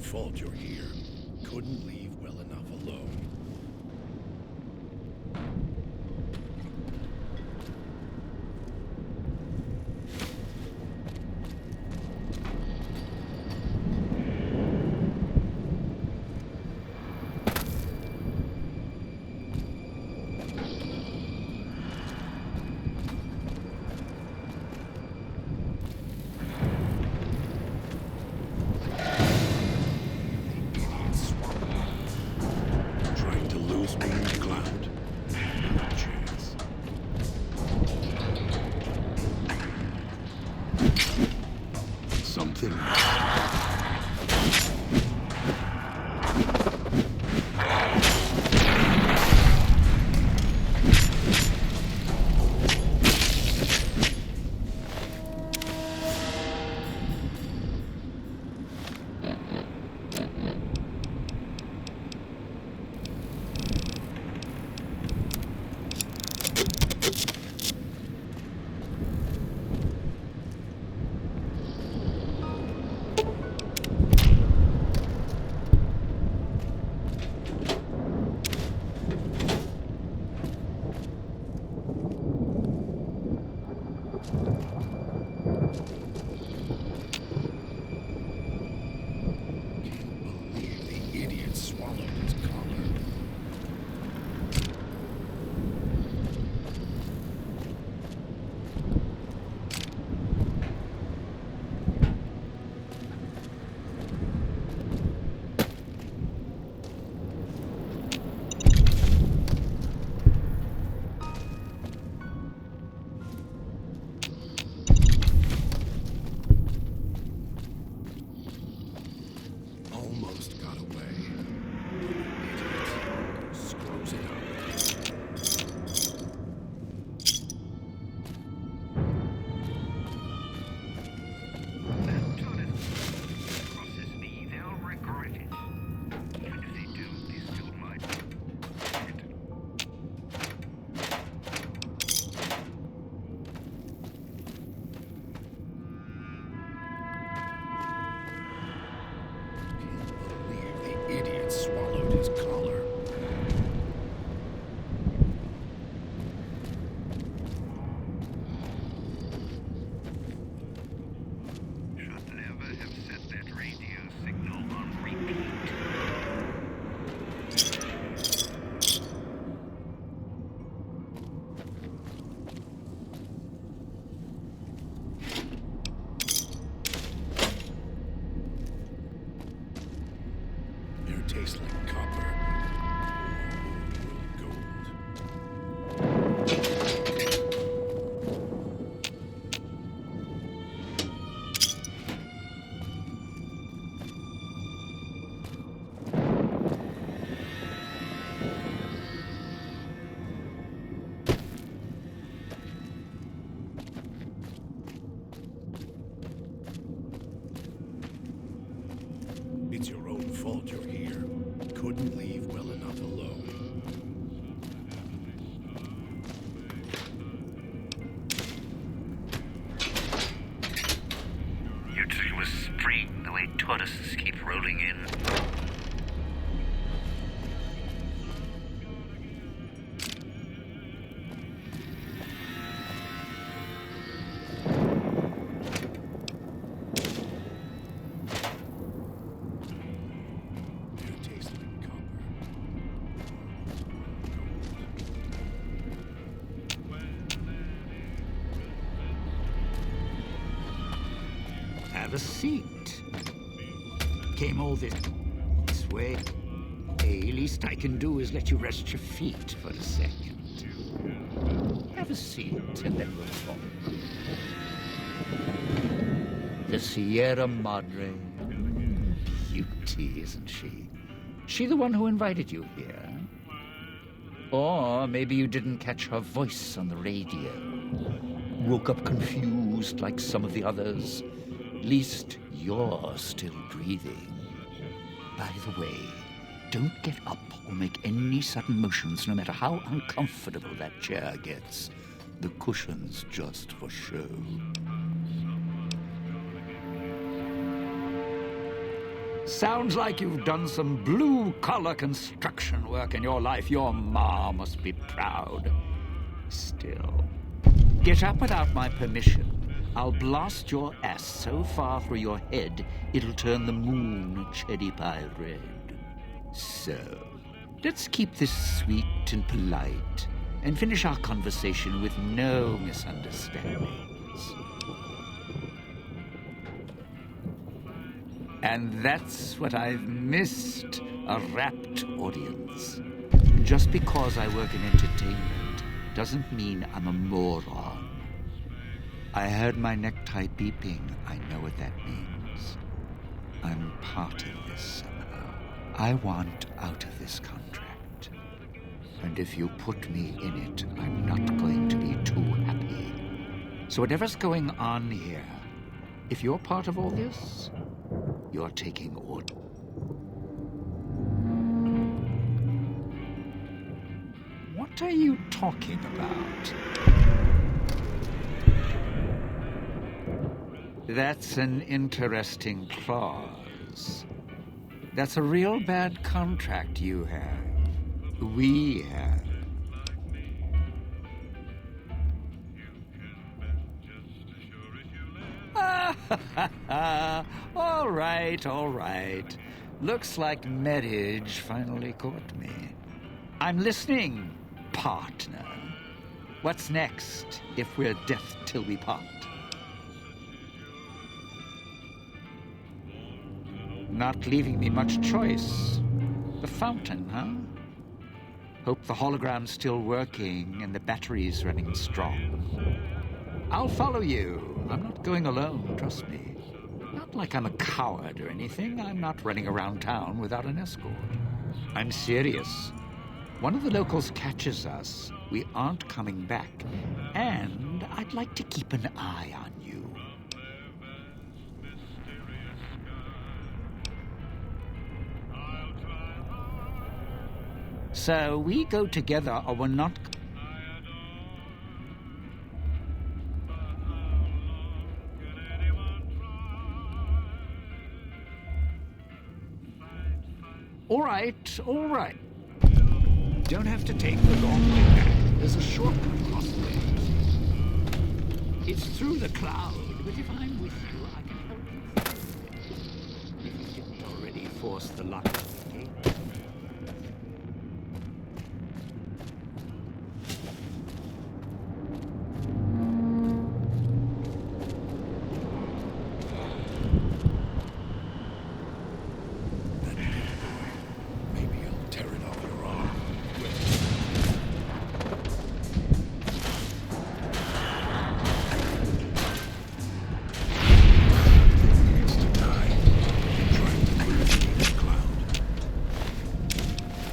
fault you're here. Couldn't leave well enough alone. Trying to lose me in the cloud? No chance. Something the idiot swallowed his collar. Almost got away. Idiot. Screws it up. Crosses me, they'll regret it. Even if they do, they still might. The idiot swallowed his collar. Should never have set that radio signal on repeat. Air tastes like copper. Gold. It's your own fault you're here. Couldn't leave well enough alone. Your dream was spring, the way tortoises keep rolling in. Air tastes like copper. Have a seat. Came all this way. The least I can do is let you rest your feet for a second. Have a seat, and then we'll talk. The Sierra Madre. Beauty, isn't she? She the one who invited you here? Or maybe you didn't catch her voice on the radio. Woke up confused like some of the others. At least you're still breathing. By the way, don't get up or make any sudden motions, no matter how uncomfortable that chair gets. The cushion's just for show. Sounds like you've done some blue-collar construction work in your life. Your ma must be proud. Still, get up without my permission. I'll blast your ass so far through your head, it'll turn the moon cherry pie red. So, let's keep this sweet and polite, and finish our conversation with no misunderstandings. And that's what I've missed, a rapt audience. Just because I work in entertainment doesn't mean I'm a moron. I heard my necktie beeping. I know what that means. I'm part of this somehow. I want out of this contract. And if you put me in it, I'm not going to be too happy. So whatever's going on here, if you're part of all this, you're taking orders. What are you talking about? That's an interesting clause. That's a real bad contract you have. We have. All right. Looks like marriage finally caught me. I'm listening, partner. What's next, if we're death till we part? Not leaving me much choice. The fountain, huh? Hope the hologram's still working and the battery's running strong. I'll follow you. I'm not going alone, trust me. Not like I'm a coward or anything. I'm not running around town without an escort. I'm serious. One of the locals catches us, we aren't coming back. And I'd like to keep an eye on you. So we go together or we're not... All right. Don't have to take the long way back. There's a shortcut across the way. It's through the cloud, but if I'm with you, I can help you through it. If you didn't already force the lock of the gate. Maybe I'll tear it off your arm. It's to die. Trying to clear the cloud.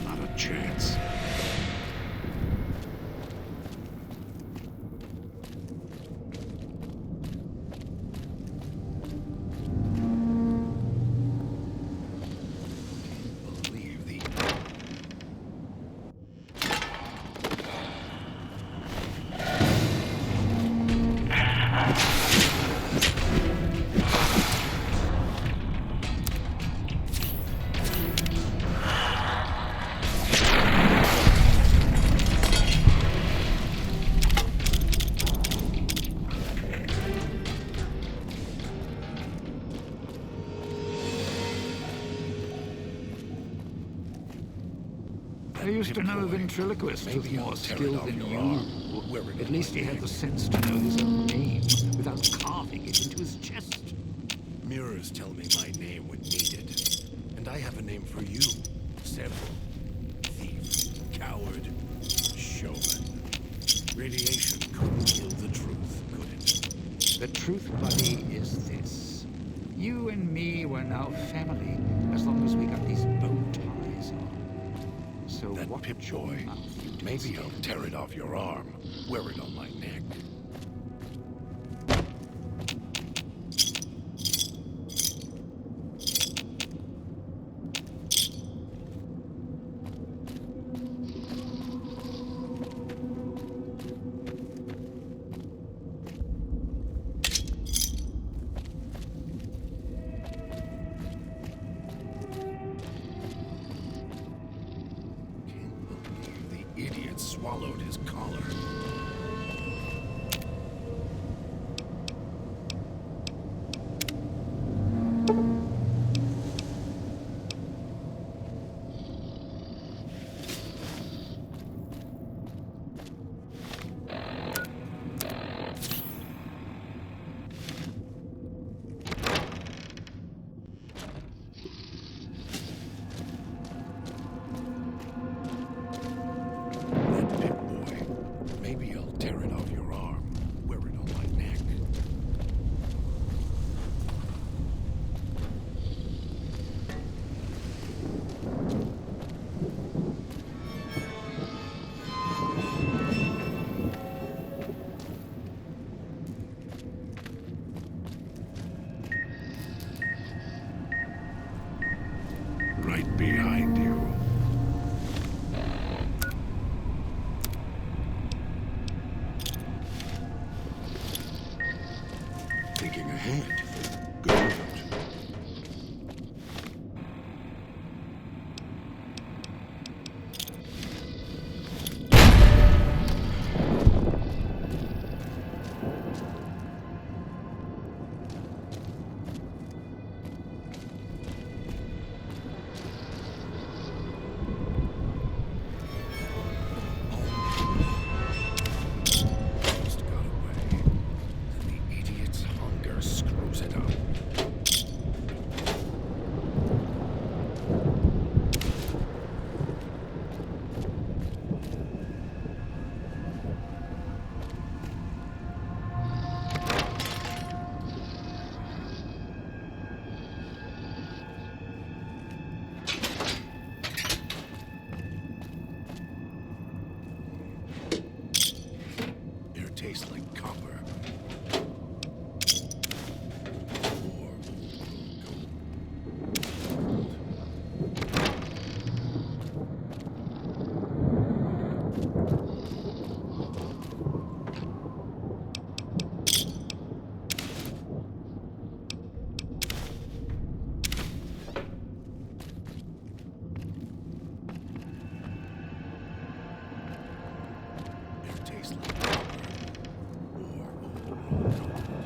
Not a chance. Believe the I used to know a ventriloquist with Maybe I'll more tear it skill off than your you. arm. Wear it At on least my he had neck. the sense to know his own name without carving it into his chest. Mirrors tell me my name when needed. And I have a name for you. Several. Thief. Coward. Showman. Radiation couldn't kill the truth, could it? The truth, buddy, is this. You and me were now family as long as we got these bow ties on. So That what Pip boy. Maybe I'll tear it off your arm. Wear it on my neck. swallowed his collar. That pit boy. Maybe I'll tear it off your arm. Wear it on my neck. Right behind you. Thinking ahead. Good. Almost got away. Then the idiot's hunger screws it up. Air tastes like copper. Or gold. Air tastes like copper. Or gold.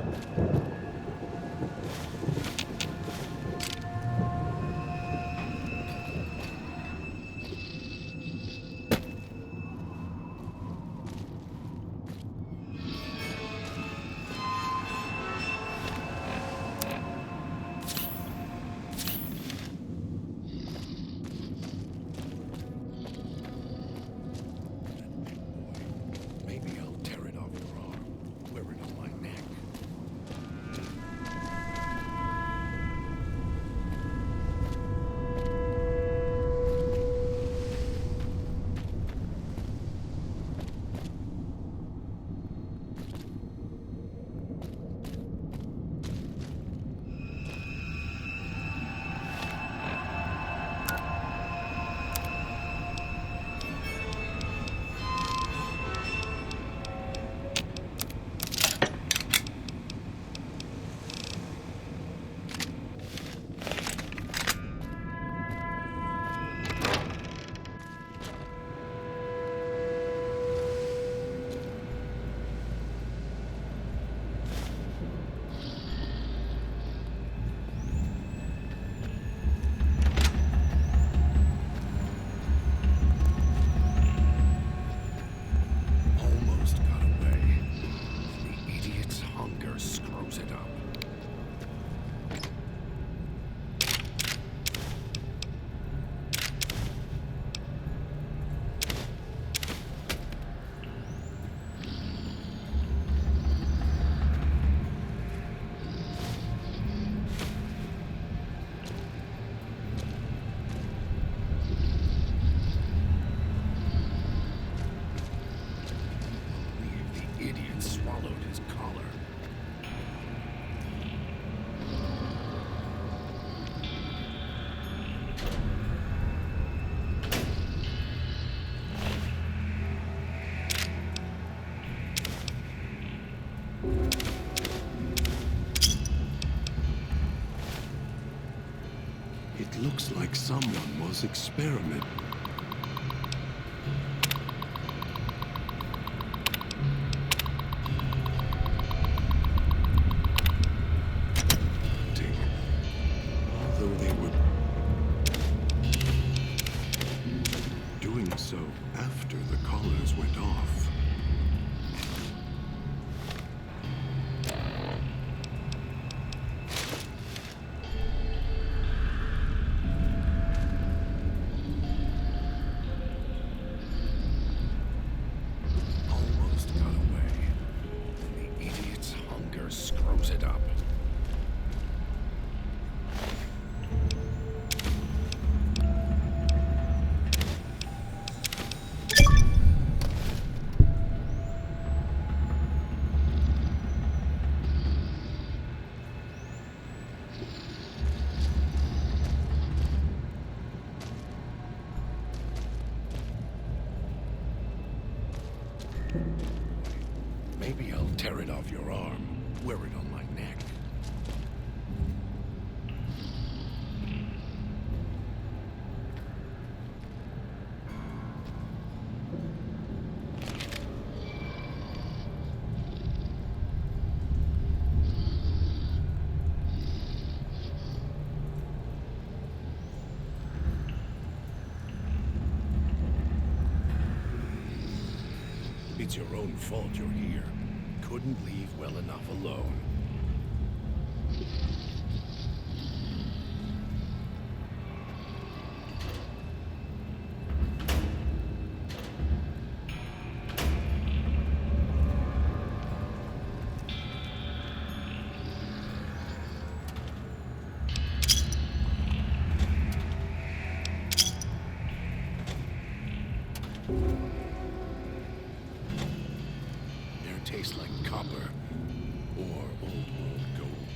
Maybe I'll tear it off your arm. Wear it on my neck. Almost got away. The idiot's hunger screws it up. The idiot swallowed his collar. It looks like someone was experimenting. Maybe I'll tear it off your arm, wear it on my neck. It's your own fault you're here. Couldn't leave well enough alone. Tastes like copper or old world gold.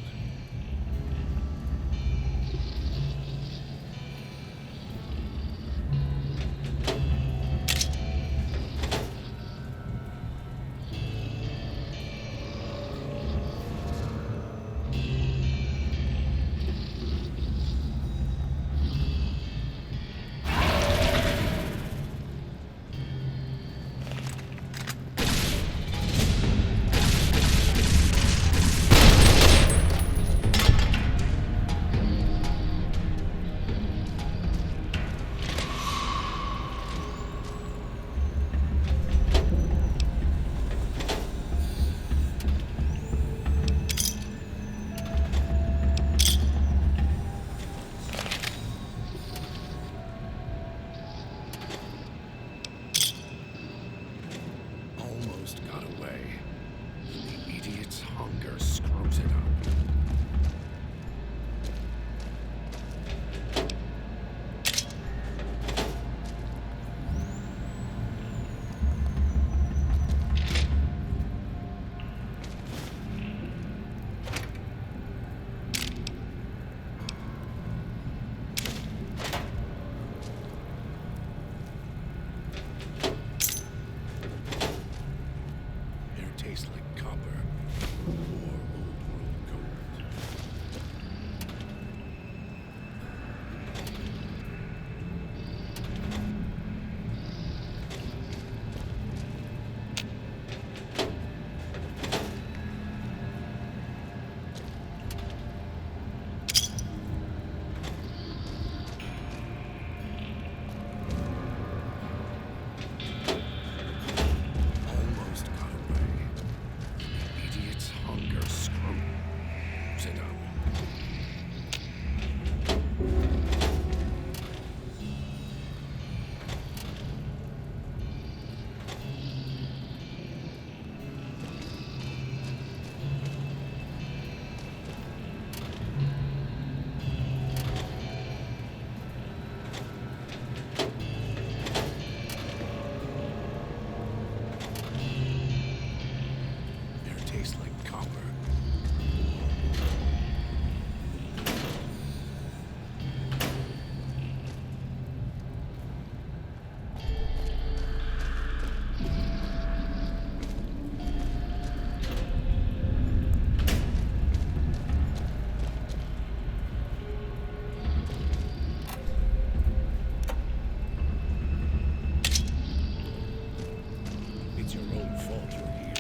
It's your own fault you're here.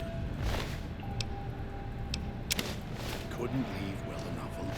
Couldn't leave well enough alone.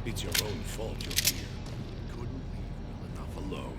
It's your own fault you're here. Couldn't leave well enough alone.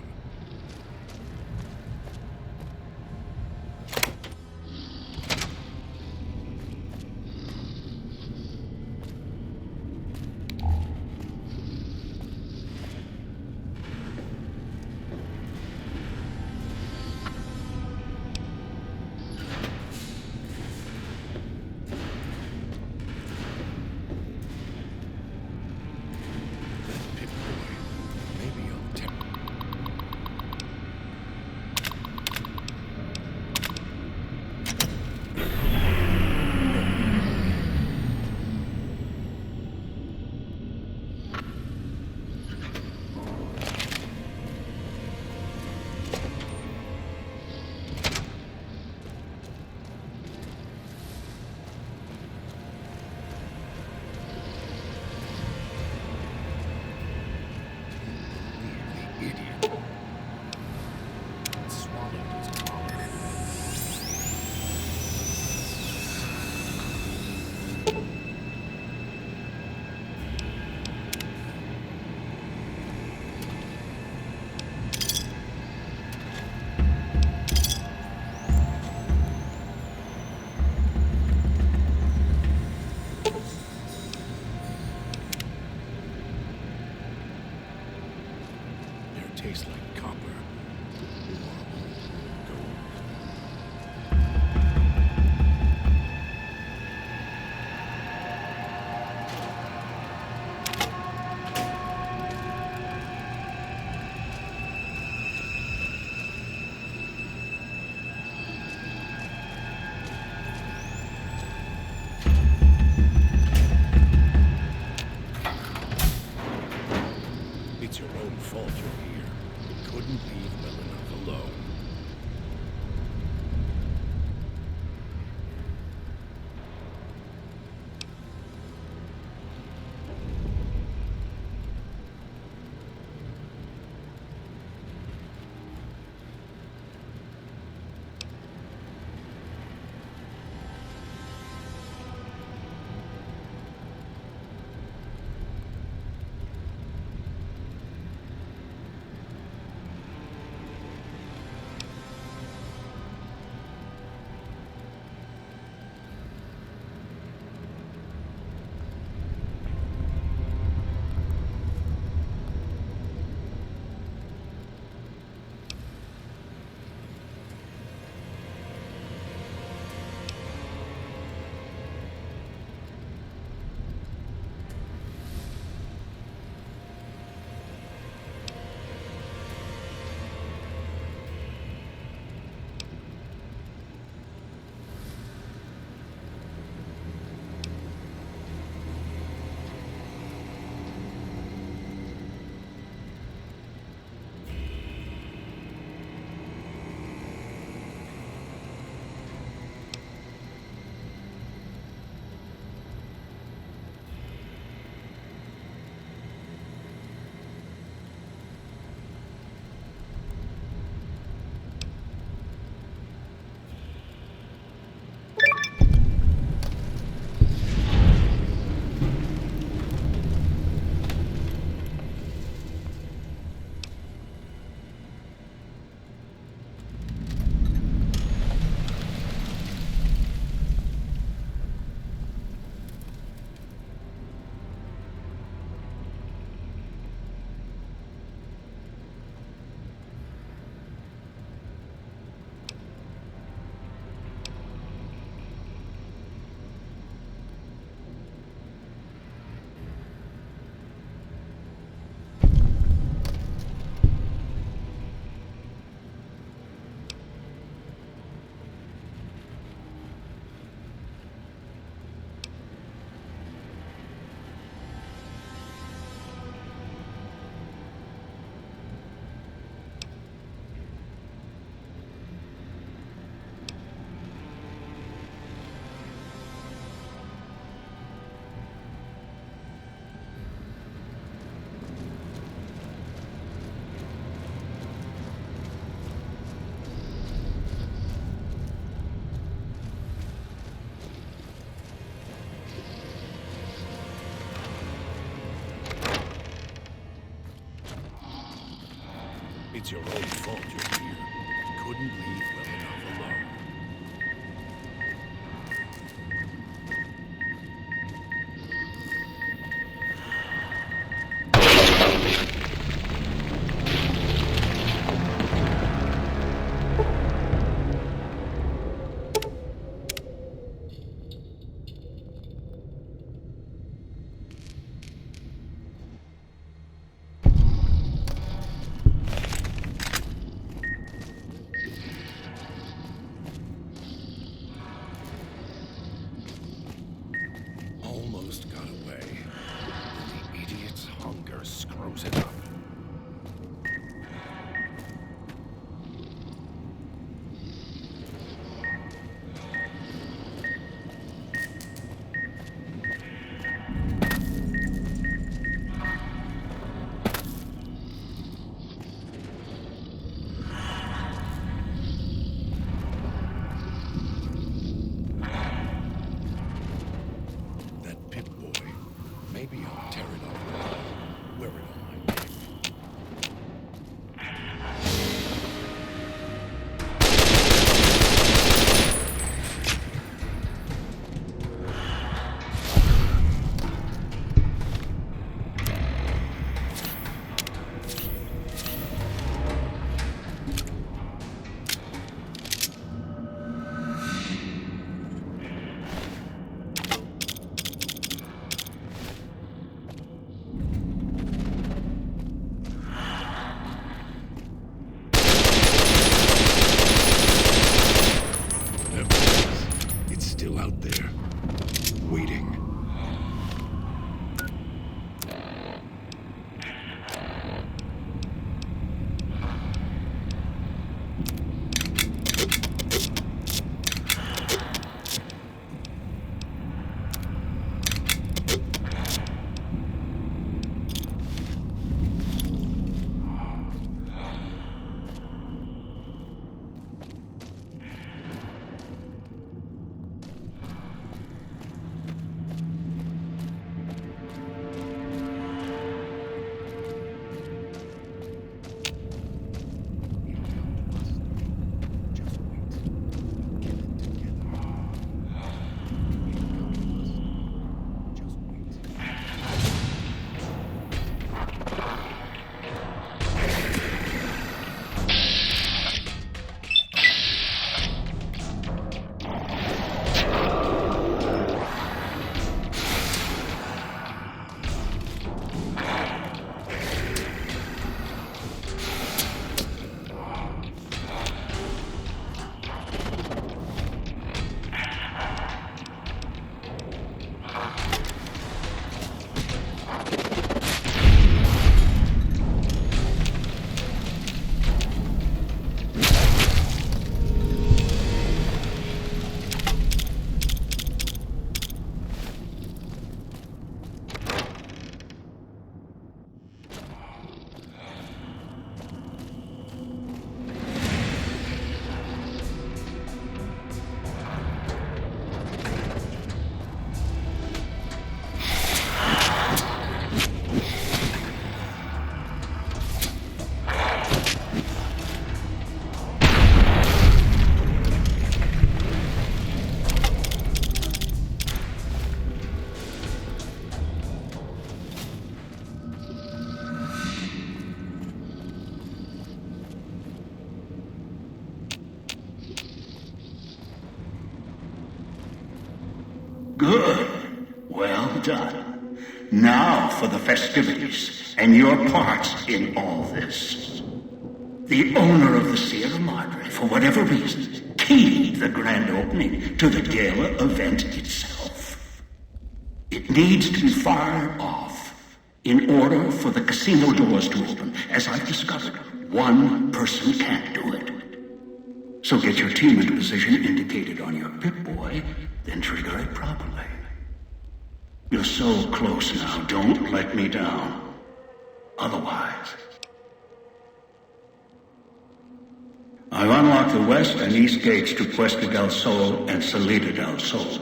Tastes like copper or gold. It's your own fault you're here. Couldn't leave well enough alone. It's your own fault you're here. Couldn't leave well enough alone. Almost got away. The idiot's hunger screws it up. Maybe I'll tear it off. Wear it on my name. It's still out there, waiting. Good. Well done. Now for the festivities and your part in all this. The owner of the Sierra Madre, for whatever reason, keyed the grand opening to the gala event itself. It needs to be fired off in order for the casino doors to open. As I've discovered, one person can't do it. So get your team into position indicated on your Pip-Boy, then trigger it properly. You're so close now, don't let me down. Otherwise... I've unlocked the west and east gates to Puesta del Sol and Salida del Sol.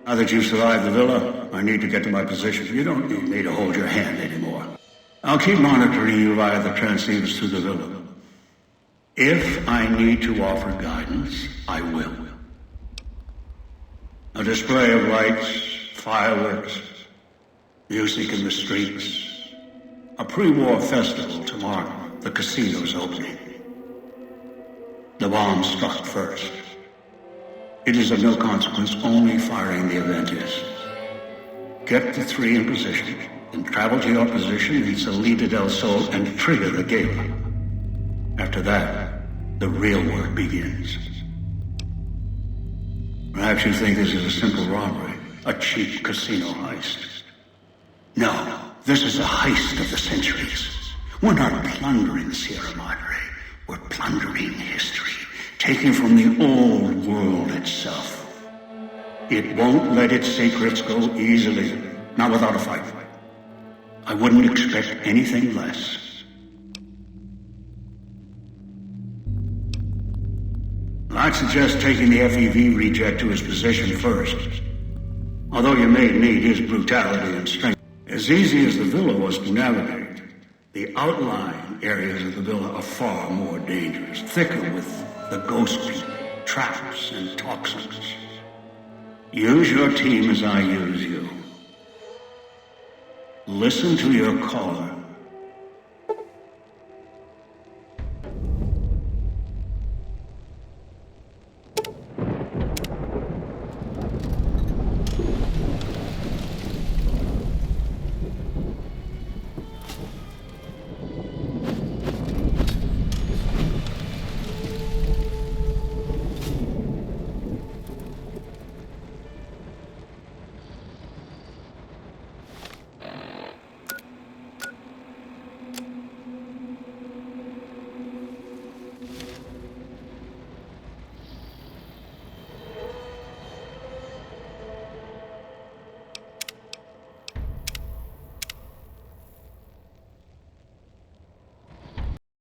Now that you've survived the villa, I need to get to my position. You don't need me to hold your hand anymore. I'll keep monitoring you via the transceivers through the villa. If I need to offer guidance, I will. A display of lights, fireworks, music in the streets, a pre-war festival to mark the casino's opening. The bomb struck first. It is of no consequence, only firing the event is. Get the three in position, then travel to your position in Salida del Sol and trigger the gala. After that, the real work begins. Perhaps you think this is a simple robbery, a cheap casino heist. No, this is a heist of the centuries. We're not plundering Sierra Madre. We're plundering history, taking from the old world itself. It won't let its secrets go easily, not without a fight. I wouldn't expect anything less. I'd suggest taking the FEV reject to his position first. Although you may need his brutality and strength. As easy as the villa was to navigate, the outlying areas of the villa are far more dangerous, thicker with the ghost people, traps, and toxins. Use your team as I use you. Listen to your caller